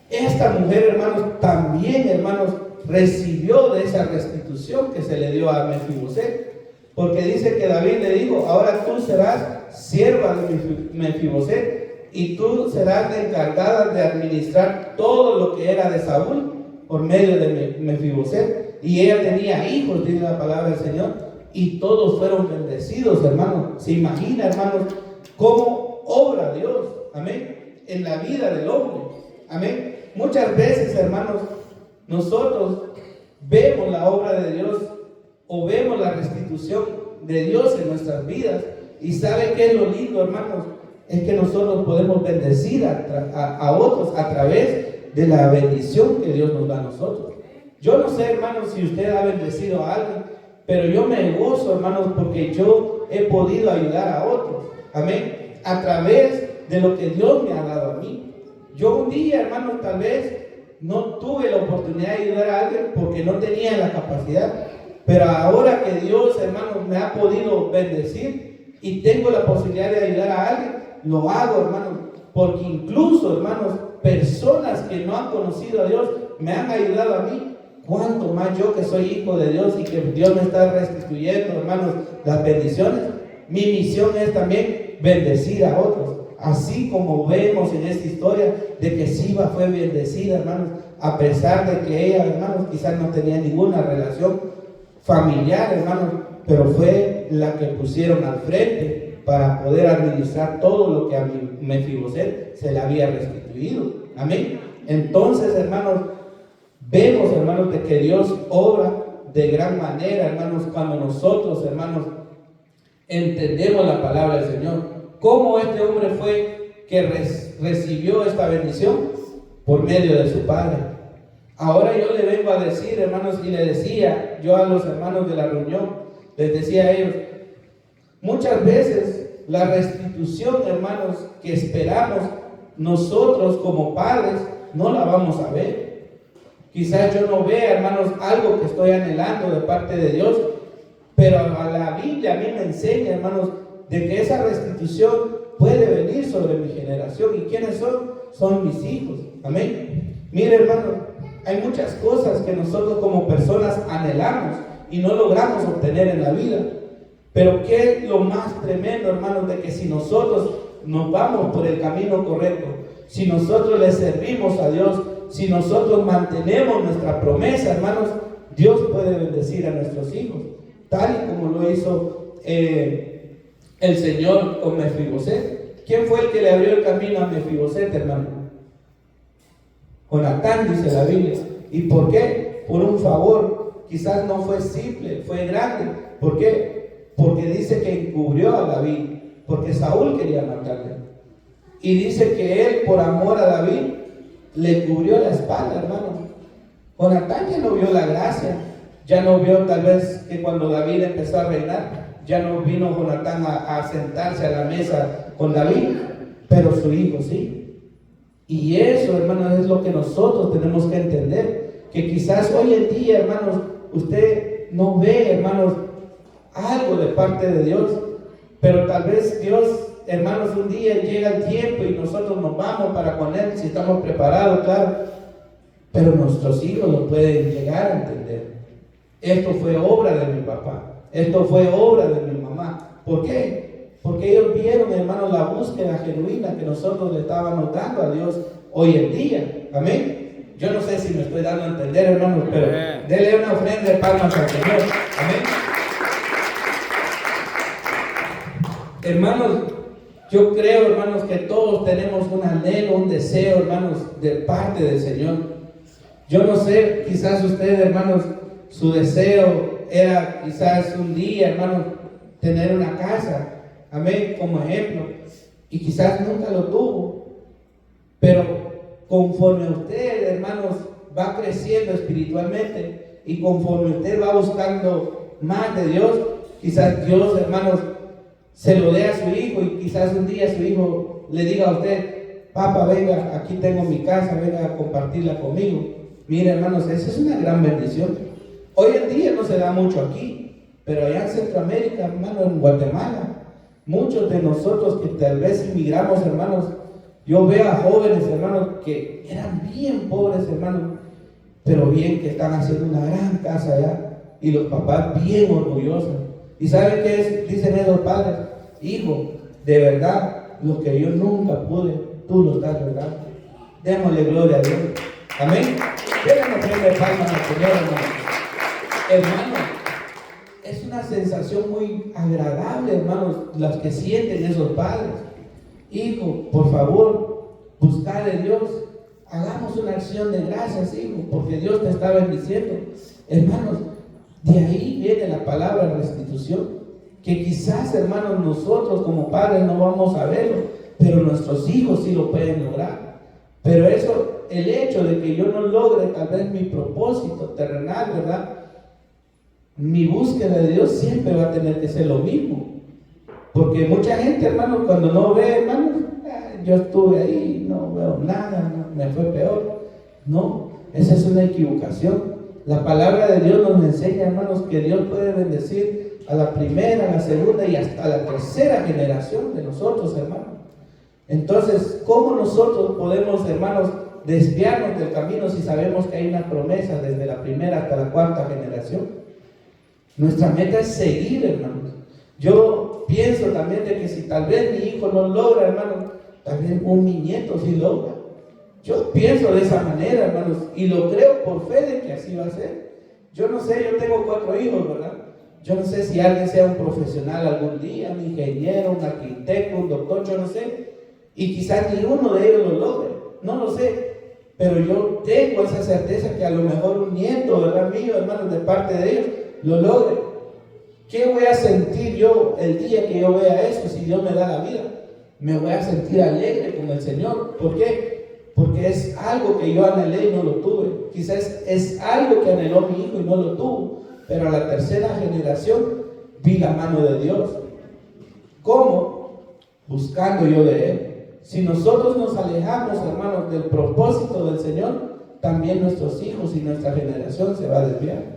Esta mujer, hermanos, también, hermanos, recibió de esa restitución que se le dio a Mefiboset. Porque dice que David le dijo: ahora tú serás sierva de Mefiboset y tú serás la encargada de administrar todo lo que era de Saúl por medio de Mefiboset. Y ella tenía hijos, dice la palabra del Señor, y todos fueron bendecidos, hermanos. Se imagina, hermanos, cómo obra Dios, amén, en la vida del hombre, amén. Muchas veces, hermanos, nosotros vemos la obra de Dios o vemos la restitución de Dios en nuestras vidas. Y ¿sabe qué es lo lindo, hermanos? Es que nosotros podemos bendecir a otros a través de la bendición que Dios nos da a nosotros. Yo no sé, hermanos, si usted ha bendecido a alguien, pero yo me gozo, hermanos, porque yo he podido ayudar a otros, amén, a través de lo que Dios me ha dado a mí. Yo un día, hermanos, tal vez no tuve la oportunidad de ayudar a alguien porque no tenía la capacidad, pero ahora que Dios, hermanos, me ha podido bendecir y tengo la posibilidad de ayudar a alguien, lo hago, hermanos, porque incluso, hermanos, personas que no han conocido a Dios me han ayudado a mí. Cuánto más yo, que soy hijo de Dios y que Dios me está restituyendo, hermanos, las bendiciones. Mi misión es también bendecir a otros, así como vemos en esta historia de que Siba fue bendecida, hermanos, a pesar de que ella, hermanos, quizás no tenía ninguna relación familiar, hermanos, pero fue la que pusieron al frente para poder administrar todo lo que a Mefiboset se le había restituido. Amén. Entonces, hermanos, vemos, hermanos, de que Dios obra de gran manera, hermanos, cuando nosotros, hermanos, entendemos la palabra del Señor. ¿Cómo este hombre fue que recibió esta bendición? Por medio de su padre. Ahora yo le vengo a decir, hermanos, y le decía yo a los hermanos de la reunión, les decía a ellos, muchas veces la restitución, hermanos, que esperamos nosotros como padres, no la vamos a ver. Quizás yo no vea, hermanos, algo que estoy anhelando de parte de Dios, pero a la Biblia a mí me enseña, hermanos, de que esa restitución puede venir sobre mi generación. ¿Y quiénes son? Son mis hijos. Amén. Mire, hermanos, hay muchas cosas que nosotros como personas anhelamos y no logramos obtener en la vida. Pero ¿qué es lo más tremendo, hermanos? De que si nosotros nos vamos por el camino correcto, si nosotros le servimos a Dios, si nosotros mantenemos nuestra promesa, hermanos, Dios puede bendecir a nuestros hijos, tal y como lo hizo el Señor con Mefiboset. ¿Quién fue el que le abrió el camino a Mefiboset, hermano? Jonatán, dice la Biblia. ¿Y por qué? Por un favor. Quizás no fue simple, fue grande. ¿Por qué? Porque dice que encubrió a David, porque Saúl quería matarle. Y dice que él, por amor a David, le cubrió la espalda, hermano. Jonatán ya no vio la gracia, ya no vio tal vez que cuando David empezó a reinar, ya no vino Jonatán a sentarse a la mesa con David, pero su hijo sí. Y eso, hermanos, es lo que nosotros tenemos que entender, que quizás hoy en día, hermanos, usted no ve, hermanos, algo de parte de Dios, pero tal vez Dios, hermanos, un día llega el tiempo y nosotros nos vamos para con Él, si estamos preparados, claro, pero nuestros hijos lo pueden llegar a entender. Esto fue obra de mi papá, esto fue obra de mi mamá. ¿Por qué? Porque ellos vieron, hermanos, la búsqueda genuina que nosotros le estábamos dando a Dios hoy en día. Amén. Yo no sé si me estoy dando a entender, hermanos, pero denle una ofrenda de palmas al Señor. Amén. Hermanos, yo creo, hermanos, que todos tenemos un anhelo, un deseo, hermanos, de parte del Señor. Yo no sé, quizás usted, hermanos, su deseo era quizás un día, hermanos, tener una casa. amén, como ejemplo, y quizás nunca lo tuvo, pero conforme usted, hermanos, va creciendo espiritualmente y conforme usted va buscando más de Dios, quizás Dios, hermanos, se lo dé a su hijo y quizás un día su hijo le diga a usted: papá, venga, aquí tengo mi casa, venga a compartirla conmigo. Mire, hermanos, esa es una gran bendición. Hoy en día no se da mucho aquí, pero allá en Centroamérica, hermano, en Guatemala, muchos de nosotros que tal vez inmigramos, hermanos, yo veo a jóvenes, hermanos, que eran bien pobres, hermanos, pero bien que están haciendo una gran casa allá y los papás bien orgullosos. ¿Y saben qué es? Dicen esos padres: hijo, de verdad, lo que yo nunca pude, tú lo estás logrando. Démosle gloria a Dios. Amén. Déjenme ponerle palmas al Señor, hermano. Hermano, es una sensación muy agradable, hermanos, las que sienten esos padres. Hijo, por favor, buscar a Dios. Hagamos una acción de gracias, hijo, porque Dios te está bendiciendo. Hermanos, de ahí viene la palabra restitución, que quizás, hermanos, nosotros como padres no vamos a verlo, pero nuestros hijos sí lo pueden lograr. Pero eso, el hecho de que yo no logre tal vez mi propósito terrenal, ¿verdad? Mi búsqueda de Dios siempre va a tener que ser lo mismo. Porque mucha gente, hermanos, cuando no ve, hermanos, yo estuve ahí, no veo nada, no, me fue peor. No, esa es una equivocación. La palabra de Dios nos enseña, hermanos, que Dios puede bendecir a la primera, a la segunda y hasta la tercera generación de nosotros, hermanos. Entonces, ¿cómo nosotros podemos, hermanos, desviarnos del camino si sabemos que hay una promesa desde la primera hasta la cuarta generación? Nuestra meta es seguir, hermanos. Yo pienso también de que si tal vez mi hijo no logra, hermanos, tal vez mi nieto sí logra. Yo pienso de esa manera, hermanos, y lo creo por fe de que así va a ser. Yo no sé, yo tengo 4 hijos, ¿verdad? Yo no sé si alguien sea un profesional algún día, un ingeniero, un arquitecto, un doctor, yo no sé. Y quizás ni uno de ellos lo logre, no lo sé. Pero yo tengo esa certeza que a lo mejor un nieto, ¿verdad? Mío, hermanos, de parte de ellos, lo logre. ¿Qué voy a sentir yo el día que yo vea eso si Dios me da la vida? Me voy a sentir alegre con el Señor. ¿Por qué? Porque es algo que yo anhelé y no lo tuve. Quizás es algo que anheló mi hijo y no lo tuvo. Pero a la tercera generación vi la mano de Dios. ¿Cómo? Buscando yo de Él. Si nosotros nos alejamos, hermanos, del propósito del Señor, también nuestros hijos y nuestra generación se va a desviar.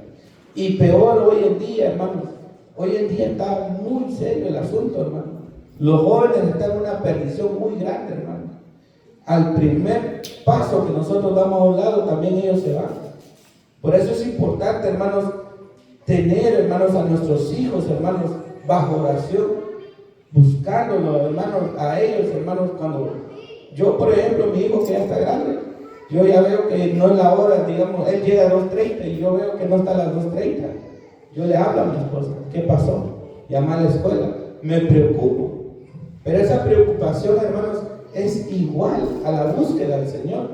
Y peor hoy en día, hermanos. Hoy en día está muy serio el asunto, hermano. Los jóvenes están en una perdición muy grande, hermano. Al primer paso que nosotros damos a un lado, también ellos se van. Por eso es importante, hermanos, tener, hermanos, a nuestros hijos, hermanos, bajo oración, buscándolos, hermanos, a ellos, hermanos, cuando yo, por ejemplo, mi hijo que ya está grande, yo ya veo que no es la hora, digamos, él llega a 2:30 y yo veo que no está a las 2:30. Yo le hablo a mi esposa: ¿qué pasó? Llama a la escuela. Me preocupo. Pero esa preocupación, hermanos, es igual a la búsqueda del Señor.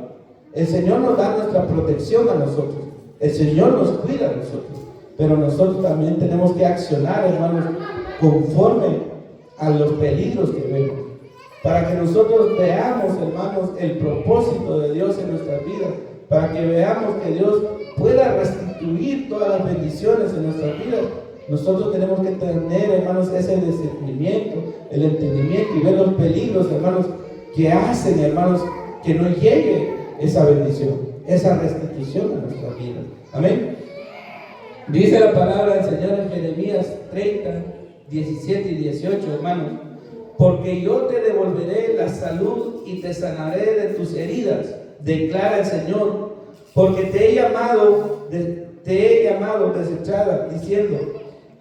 El Señor nos da nuestra protección a nosotros. El Señor nos cuida a nosotros. Pero nosotros también tenemos que accionar, hermanos, conforme a los peligros que vemos. Para que nosotros veamos, hermanos, el propósito de Dios en nuestras vidas. Para que veamos que Dios pueda restituir todas las bendiciones en nuestras vidas. Nosotros tenemos que tener, hermanos, ese discernimiento, el entendimiento y ver los peligros, hermanos, que hacen, hermanos, que no llegue esa bendición, esa restitución a nuestras vidas. Amén. Dice la palabra del Señor en Jeremías 30, 17 y 18, hermanos: porque yo te devolveré la salud y te sanaré de tus heridas, declara el Señor, porque te he llamado desechada, diciendo: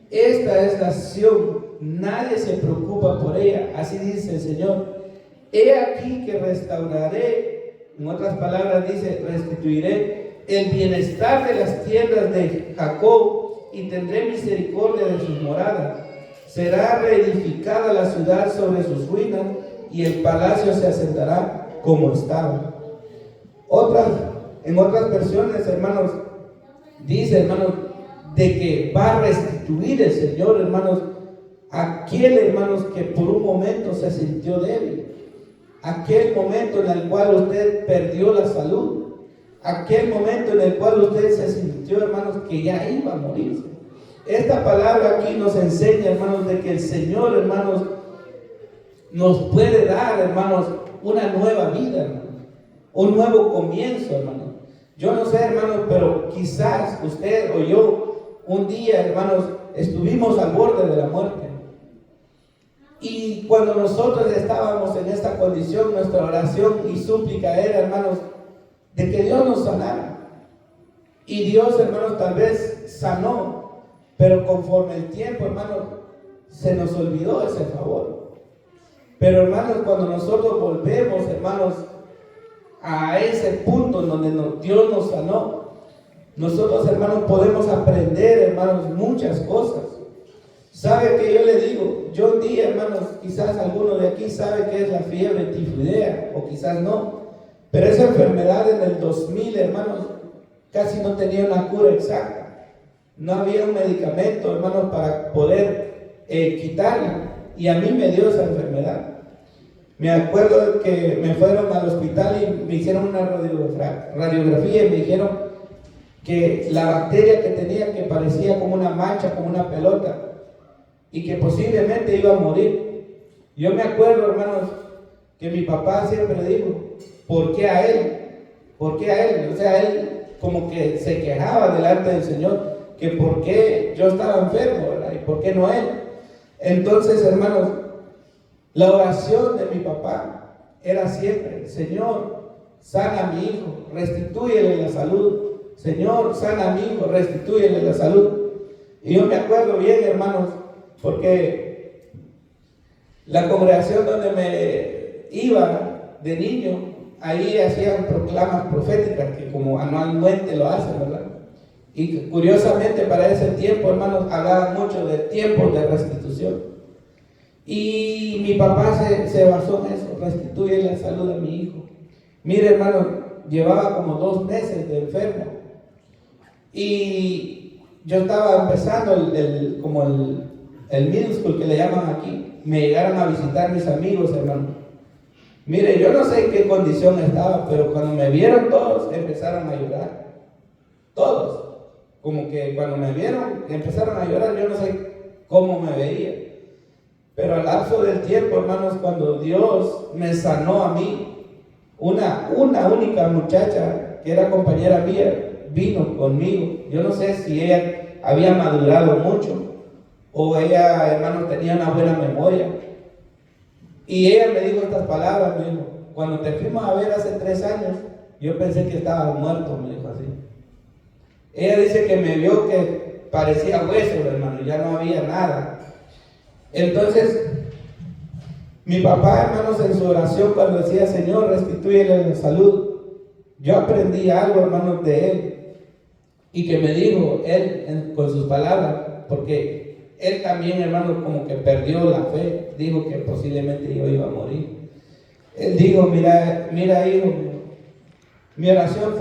esta es nación, nadie se preocupa por ella. Así dice el Señor: he aquí que restauraré, en otras palabras dice, restituiré el bienestar de las tiendas de Jacob y tendré misericordia de sus moradas. Será reedificada la ciudad sobre sus ruinas y el palacio se asentará como estaba. En otras versiones, hermanos, dice, hermanos, de que va a restituir el Señor, hermanos, aquel, hermanos, que por un momento se sintió débil, aquel momento en el cual usted perdió la salud, aquel momento en el cual usted se sintió, hermanos, que ya iba a morirse. Esta palabra aquí nos enseña, hermanos, de que el Señor, hermanos, nos puede dar, hermanos, una nueva vida, hermanos, un nuevo comienzo, hermanos. Yo no sé, hermanos, pero quizás usted o yo un día, hermanos, estuvimos al borde de la muerte. Y cuando nosotros estábamos en esta condición, nuestra oración y súplica era, hermanos, de que Dios nos sanara. Y Dios, hermanos, tal vez sanó, pero conforme el tiempo, hermanos, se nos olvidó ese favor. Pero, hermanos, cuando nosotros volvemos, hermanos, a ese punto en donde Dios nos sanó, nosotros, hermanos, podemos aprender, hermanos, muchas cosas. ¿Sabe que yo le digo? Yo un día, hermanos, quizás alguno de aquí sabe qué es la fiebre tifoidea, o quizás no, pero esa enfermedad en el 2000, hermanos, casi no tenía una cura exacta. No había un medicamento, hermanos, para poder quitarla, y a mí me dio esa enfermedad. Me acuerdo que me fueron al hospital y me hicieron una radiografía y me dijeron que la bacteria que tenía, que parecía como una mancha, como una pelota, y que posiblemente iba a morir. Yo me acuerdo, hermanos, que mi papá siempre dijo, ¿por qué a él? ¿Por qué a él? O sea, él como que se quejaba delante del Señor, que por qué yo estaba enfermo, ¿verdad? Y por qué no él. Entonces, hermanos, la oración de mi papá era siempre, Señor, sana a mi hijo, restitúyele la salud. Señor, sana a mi hijo, restitúyele la salud. Y yo me acuerdo bien, hermanos, porque la congregación donde me iba de niño, ahí hacían proclamas proféticas, que como anualmente lo hacen, ¿verdad? Y curiosamente para ese tiempo, hermanos, hablaban mucho de tiempos de restitución. Y mi papá se basó en eso, restituye la salud a mi hijo. Mire, hermano, llevaba como 2 meses de enfermo. Y yo estaba empezando el middle school que le llaman aquí. Me llegaron a visitar mis amigos, hermano. Mire, yo no sé en qué condición estaba, pero cuando me vieron todos, empezaron a llorar. Todos. Como que cuando me vieron, empezaron a llorar. Yo no sé cómo me veía. Pero al lapso del tiempo, hermanos, cuando Dios me sanó a mí, una única muchacha que era compañera mía vino conmigo. Yo no sé si ella había madurado mucho o ella, hermanos, tenía una buena memoria. Y ella me dijo estas palabras, me dijo, cuando te fuimos a ver hace 3 años, yo pensé que estabas muerto, me dijo así. Ella dice que me vio que parecía hueso, hermano, ya no había nada. Entonces, mi papá, hermanos, en su oración cuando decía, Señor, restitúyele la salud, yo aprendí algo, hermanos, de él, y que me dijo él con sus palabras, porque él también, hermanos, como que perdió la fe, dijo que posiblemente yo iba a morir. Él dijo, mira hijo, mi oración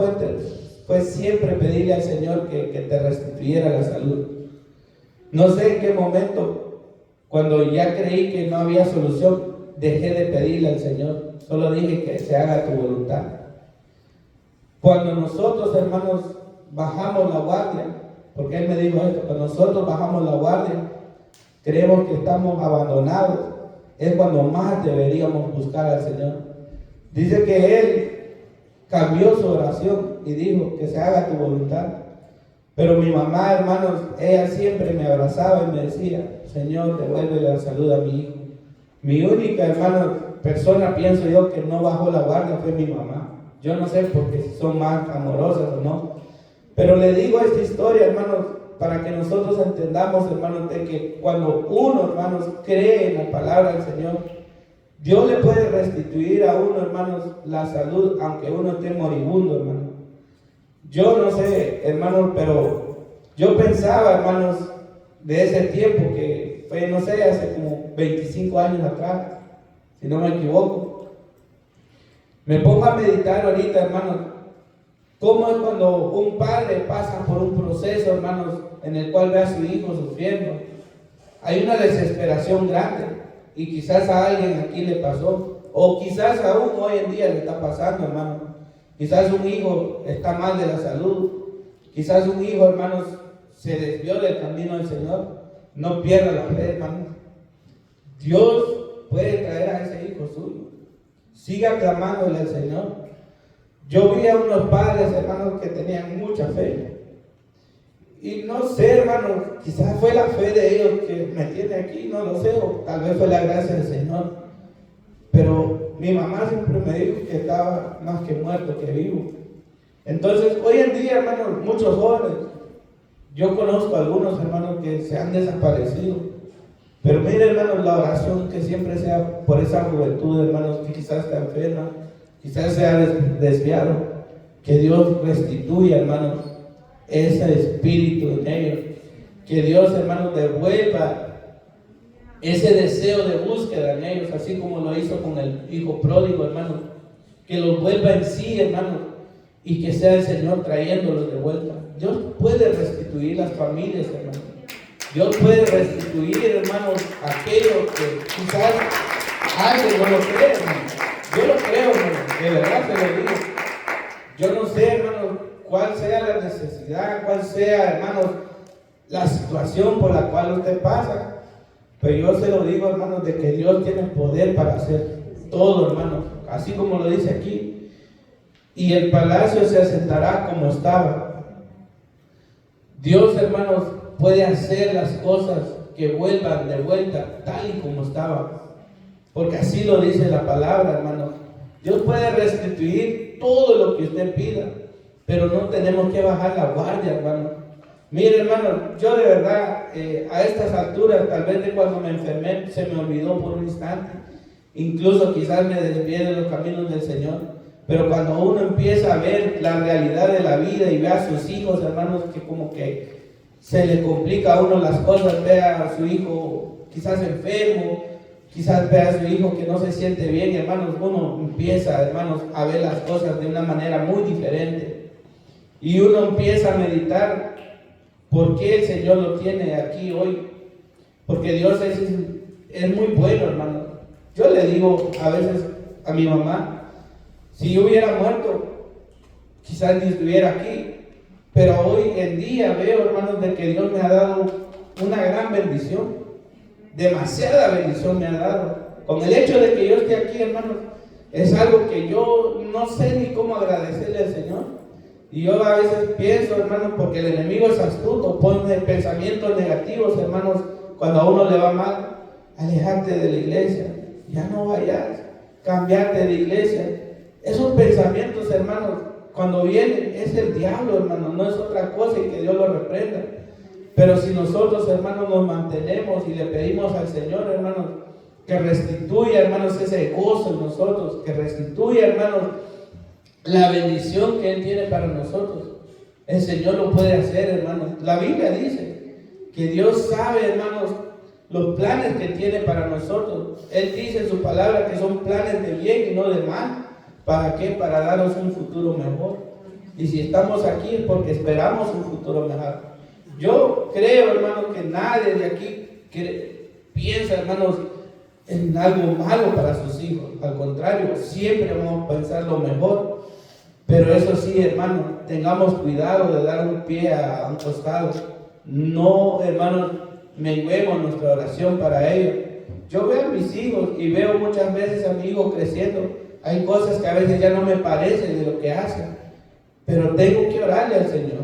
fue siempre pedirle al Señor que te restituyera la salud. No sé en qué momento, cuando ya creí que no había solución, dejé de pedirle al Señor. Solo dije que se haga tu voluntad. Cuando nosotros, hermanos, bajamos la guardia, porque Él me dijo esto, cuando nosotros bajamos la guardia, creemos que estamos abandonados, es cuando más deberíamos buscar al Señor. Dice que Él cambió su oración y dijo que se haga tu voluntad. Pero mi mamá, hermanos, ella siempre me abrazaba y me decía, Señor, devuélvele la salud a mi hijo. Mi única, hermano, persona, pienso yo, que no bajó la guardia fue mi mamá. Yo no sé porque son más amorosas o no. Pero le digo esta historia, hermanos, para que nosotros entendamos, hermanos, de que cuando uno, hermanos, cree en la palabra del Señor, Dios le puede restituir a uno, hermanos, la salud, aunque uno esté moribundo, hermanos. Yo no sé, hermanos, pero yo pensaba, hermanos, de ese tiempo que fue, no sé, hace como 25 años atrás, si no me equivoco. Me pongo a meditar ahorita, hermanos, cómo es cuando un padre pasa por un proceso, hermanos, en el cual ve a su hijo sufriendo. hay una desesperación grande. Y quizás a alguien aquí le pasó, o quizás aún hoy en día le está pasando, hermano. Quizás un hijo está mal de la salud, quizás un hijo, hermanos, se desvió del camino del Señor. No pierda la fe, hermano. Dios puede traer a ese hijo suyo. Siga clamándole al Señor. Yo vi a unos padres, hermanos, que tenían mucha fe. Y no sé, hermanos, quizás fue la fe de ellos que me tiene aquí, no lo sé, o tal vez fue la gracia del Señor. Pero mi mamá siempre me dijo que estaba más que muerto que vivo. Entonces, hoy en día, hermanos, muchos jóvenes, yo conozco a algunos hermanos que se han desaparecido. Pero mire, hermanos, la oración que siempre sea por esa juventud, hermanos, que quizás está enferma, quizás se ha desviado, que Dios restituya, hermanos, ese espíritu en ellos, que Dios, hermanos, devuelva ese deseo de búsqueda en ellos, así como lo hizo con el hijo pródigo, hermanos, que los vuelva en sí, hermanos, y que sea el Señor trayéndolos de vuelta. Dios puede restituir las familias, hermanos. Dios puede restituir, hermanos, aquello que quizás alguien no lo cree, hermanos. Yo lo creo, hermanos, de verdad se lo digo. Yo no sé, hermanos, cuál sea la necesidad, cuál sea, hermanos, la situación por la cual usted pasa. Pero yo se lo digo, hermanos, de que Dios tiene poder para hacer todo, hermanos, así como lo dice aquí. Y el palacio se asentará como estaba. Dios, hermanos, puede hacer las cosas que vuelvan de vuelta tal y como estaba. Porque así lo dice la palabra, hermanos. Dios puede restituir todo lo que usted pida, pero no tenemos que bajar la guardia, hermano. Mire, hermano, yo de verdad, a estas alturas, tal vez de cuando me enfermé, se me olvidó por un instante. Incluso quizás me desvié de los caminos del Señor. Pero cuando uno empieza a ver la realidad de la vida y ve a sus hijos, hermanos, que como que se le complica a uno las cosas, ve a su hijo quizás enfermo, quizás ve a su hijo que no se siente bien, hermanos, uno empieza, hermanos, a ver las cosas de una manera muy diferente. Y uno empieza a meditar por qué el Señor lo tiene aquí hoy. Porque Dios es muy bueno, hermano. Yo le digo a veces a mi mamá, si yo hubiera muerto, quizás ni estuviera aquí. Pero hoy en día veo, hermanos, de que Dios me ha dado una gran bendición. Demasiada bendición me ha dado. Con el hecho de que yo esté aquí, hermanos, es algo que yo no sé ni cómo agradecerle al Señor. Y yo a veces pienso, hermanos, porque el enemigo es astuto, pone pensamientos negativos, hermanos, cuando a uno le va mal, alejarte de la iglesia, ya no vayas, cambiarte de iglesia. Esos pensamientos, hermanos, cuando vienen, es el diablo, hermano, no es otra cosa, y que Dios lo reprenda. Pero si nosotros, hermanos, nos mantenemos y le pedimos al Señor, hermanos, que restituya, hermanos, ese gozo en nosotros, que restituya, hermanos, la bendición que Él tiene para nosotros, el Señor lo puede hacer, hermanos. La Biblia dice que Dios sabe, hermanos, los planes que tiene para nosotros. Él dice en su palabra que son planes de bien y no de mal. ¿Para qué? Para darnos un futuro mejor. Y si estamos aquí es porque esperamos un futuro mejor. Yo creo, hermanos, que nadie de aquí piensa, hermanos, en algo malo para sus hijos. Al contrario, siempre vamos a pensar lo mejor. Pero eso sí, hermanos, tengamos cuidado de dar un pie a un costado. No, hermanos, menguemos nuestra oración para ellos. Yo veo a mis hijos y veo muchas veces a mi hijo creciendo. Hay cosas que a veces ya no me parecen de lo que hacen, pero tengo que orarle al Señor,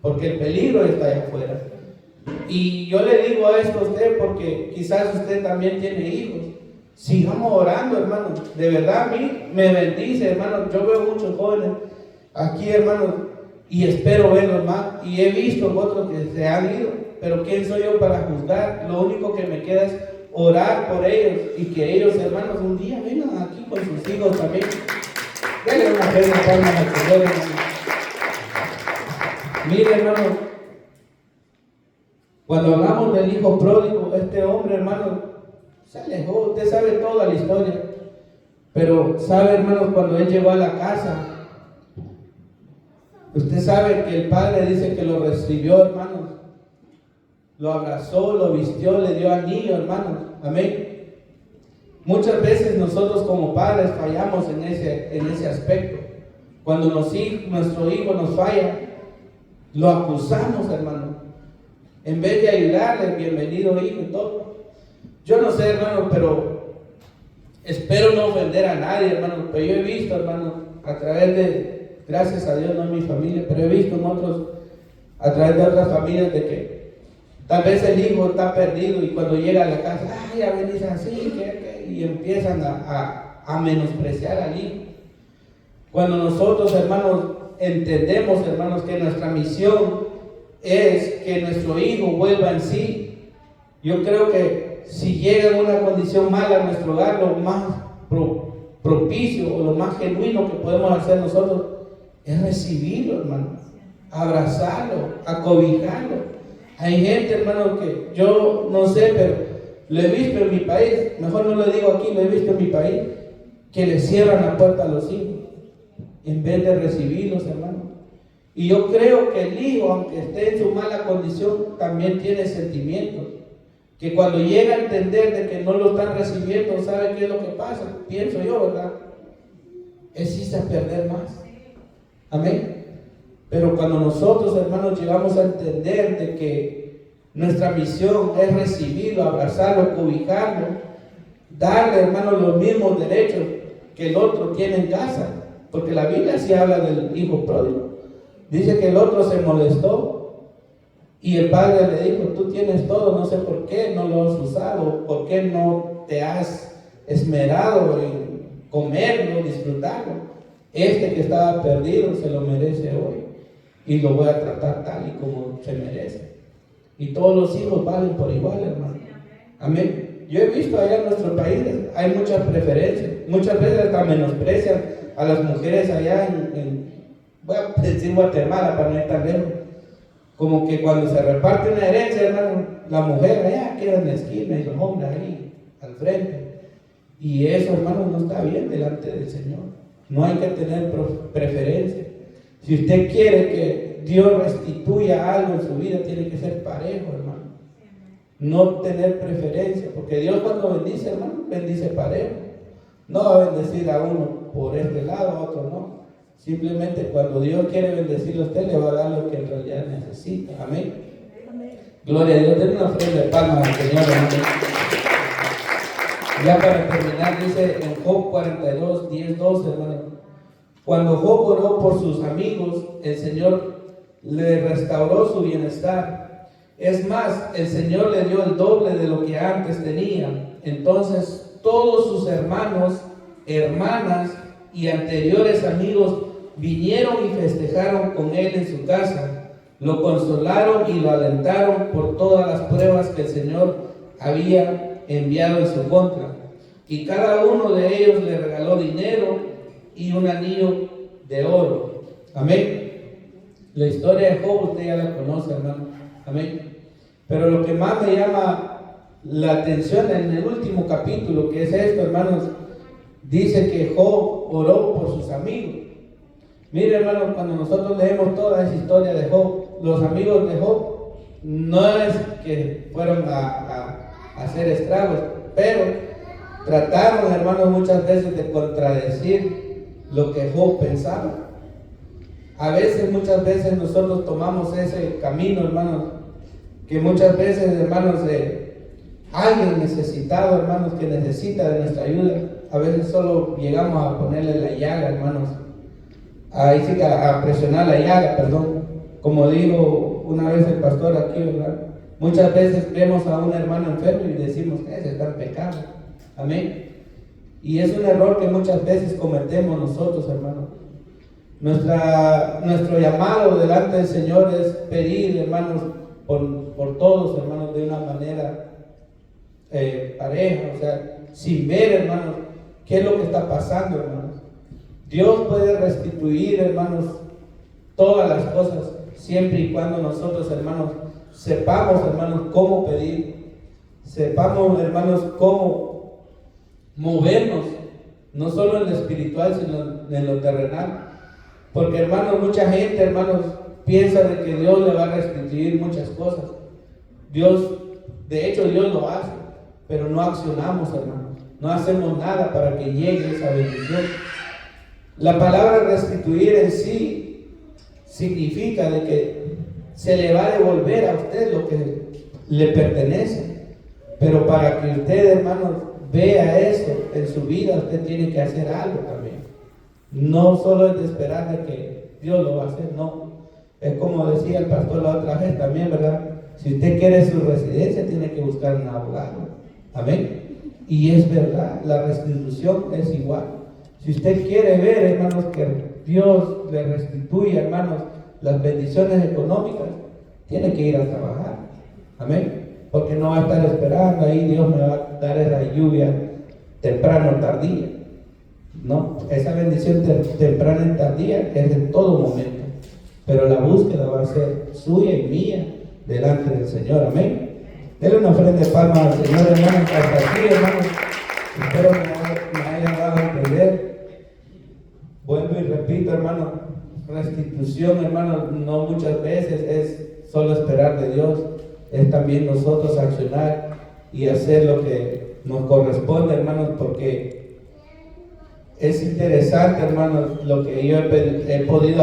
porque el peligro está allá afuera. Y yo le digo a esto a usted porque quizás usted también tiene hijos. Sigamos orando, hermanos. De verdad a mí me bendice, hermanos. Yo veo muchos jóvenes aquí, hermanos, y espero verlos más. Y he visto otros que se han ido, pero ¿quién soy yo para juzgar? Lo único que me queda es orar por ellos y que ellos, hermanos, un día vengan aquí con sus hijos también. Denle una buena palma al Señor, hermano. Mire, hermano, cuando hablamos del hijo pródigo, este hombre, hermano, se alejó. Usted sabe toda la historia, pero sabe, hermano, cuando él llegó a la casa, usted sabe que el padre dice que lo recibió, hermanos, lo abrazó, lo vistió, le dio anillo, hermanos. Amén. Muchas veces nosotros como padres fallamos en ese aspecto. Cuando nuestro hijo nos falla, lo acusamos, hermano. En vez de ayudarle, bienvenido hijo y todo. Yo no sé, hermano, pero espero no ofender a nadie, hermano. Pero yo he visto, hermano, a través de, gracias a Dios, no en mi familia, pero he visto en otros, a través de otras familias, de que tal vez el hijo está perdido y cuando llega a la casa, ay, ya venís así, y empiezan a menospreciar al hijo. Cuando nosotros, hermanos, entendemos, hermanos, que nuestra misión es que nuestro hijo vuelva en sí, yo creo que si llega en una condición mala a nuestro hogar, lo más propicio o lo más genuino que podemos hacer nosotros es recibirlo, hermano, abrazarlo, acobijarlo. Hay gente, hermano, que yo no sé, pero lo he visto en mi país, mejor no lo digo aquí, lo he visto en mi país, que le cierran la puerta a los hijos en vez de recibirlos, hermano. Y yo creo que el hijo, aunque esté en su mala condición, también tiene sentimientos, que cuando llega a entender de que no lo están recibiendo, ¿sabe qué es lo que pasa? Pienso yo, ¿verdad? Es irse a perder más. Amén. Pero cuando nosotros, hermanos, llegamos a entender de que nuestra misión es recibirlo, abrazarlo, cobijarlo, darle, hermanos, los mismos derechos que el otro tiene en casa, porque la Biblia sí habla del hijo pródigo. Dice que el otro se molestó y el padre le dijo, tú tienes todo, no sé por qué no lo has usado, por qué no te has esmerado en comerlo, disfrutarlo. Este que estaba perdido se lo merece hoy y lo voy a tratar tal y como se merece. Y todos los hijos valen por igual, hermano. Amén. Yo he visto allá en nuestro país, hay muchas preferencias. Muchas veces hasta menosprecian a las mujeres allá voy a decir Guatemala para no ir tan lejos. Como que cuando se reparte una herencia, hermano, la mujer allá queda en la esquina y los hombres ahí al frente. Y eso, hermano, no está bien delante del Señor. No hay que tener preferencia. Si usted quiere que Dios restituya algo en su vida, tiene que ser parejo, hermano. No tener preferencia, porque Dios cuando bendice, hermano, bendice parejo. No va a bendecir a uno por este lado, a otro no. Simplemente cuando Dios quiere bendecirlo a usted, le va a dar lo que en realidad necesita. Amén. Gloria a Dios. Denle una ofrenda de palmas al Señor, hermano. Ya para terminar, dice en Job 42, 10, 12, hermano. Cuando Job oró por sus amigos, el Señor le restauró su bienestar. Es más, el Señor le dio el doble de lo que antes tenía. Entonces, todos sus hermanos, hermanas y anteriores amigos vinieron y festejaron con él en su casa. Lo consolaron y lo alentaron por todas las pruebas que el Señor había enviado en su contra. Y cada uno de ellos le regaló dinero y un anillo de oro. Amén. La historia de Job usted ya la conoce, hermano. Amén. Pero lo que más me llama la atención en el último capítulo, que es esto, hermanos, dice que Job oró por sus amigos. Mire, hermano, cuando nosotros leemos toda esa historia de Job, los amigos de Job no es que fueron a hacer estragos, pero trataron, hermanos, muchas veces de contradecir lo que Job pensaba. A veces, muchas veces nosotros tomamos ese camino, hermanos, que muchas veces, hermanos, de alguien necesitado, hermanos, que necesita de nuestra ayuda, a veces solo llegamos a ponerle la llaga, hermanos, ahí sí que a presionar la llaga, perdón, como dijo una vez el pastor aquí, ¿verdad? Muchas veces vemos a un hermano enfermo y decimos que ese está en pecado. Amén. Y es un error que muchas veces cometemos nosotros, hermanos. Nuestro llamado delante del Señor es pedir, hermanos, por todos, hermanos, de una manera pareja, o sea, sin ver, hermanos, qué es lo que está pasando, hermanos. Dios puede restituir, hermanos, todas las cosas, siempre y cuando nosotros, hermanos, sepamos, hermanos, cómo pedir, sepamos, hermanos, cómo movernos, no solo en lo espiritual, sino en lo terrenal. Porque, hermanos, mucha gente, hermanos, piensa de que Dios le va a restituir muchas cosas. Dios, de hecho Dios lo hace, pero no accionamos, hermanos. No hacemos nada para que llegue esa bendición. La palabra restituir en sí significa de que se le va a devolver a usted lo que le pertenece. Pero para que usted, hermanos, vea eso en su vida, usted tiene que hacer algo también. No solo es de esperar de que Dios lo va a hacer, no. Es como decía el pastor la otra vez también, ¿verdad? Si usted quiere su residencia, tiene que buscar un abogado. Amén. Y es verdad, la restitución es igual. Si usted quiere ver, hermanos, que Dios le restituya, hermanos, las bendiciones económicas, tiene que ir a trabajar. Amén. Porque no va a estar esperando ahí, Dios me va a dar esa lluvia temprano o tardía. No, esa bendición temprana y tardía es en todo momento. Pero la búsqueda va a ser suya y mía delante del Señor. Amén. Denle una ofrenda de palmas al Señor, hermanos. Hasta aquí, hermanos. Espero que me hayan dado a entender. Vuelvo y repito, hermano. Restitución, hermano, no muchas veces es solo esperar de Dios. Es también nosotros accionar y hacer lo que nos corresponde, hermanos, porque es interesante, hermanos, lo que yo he podido aprender.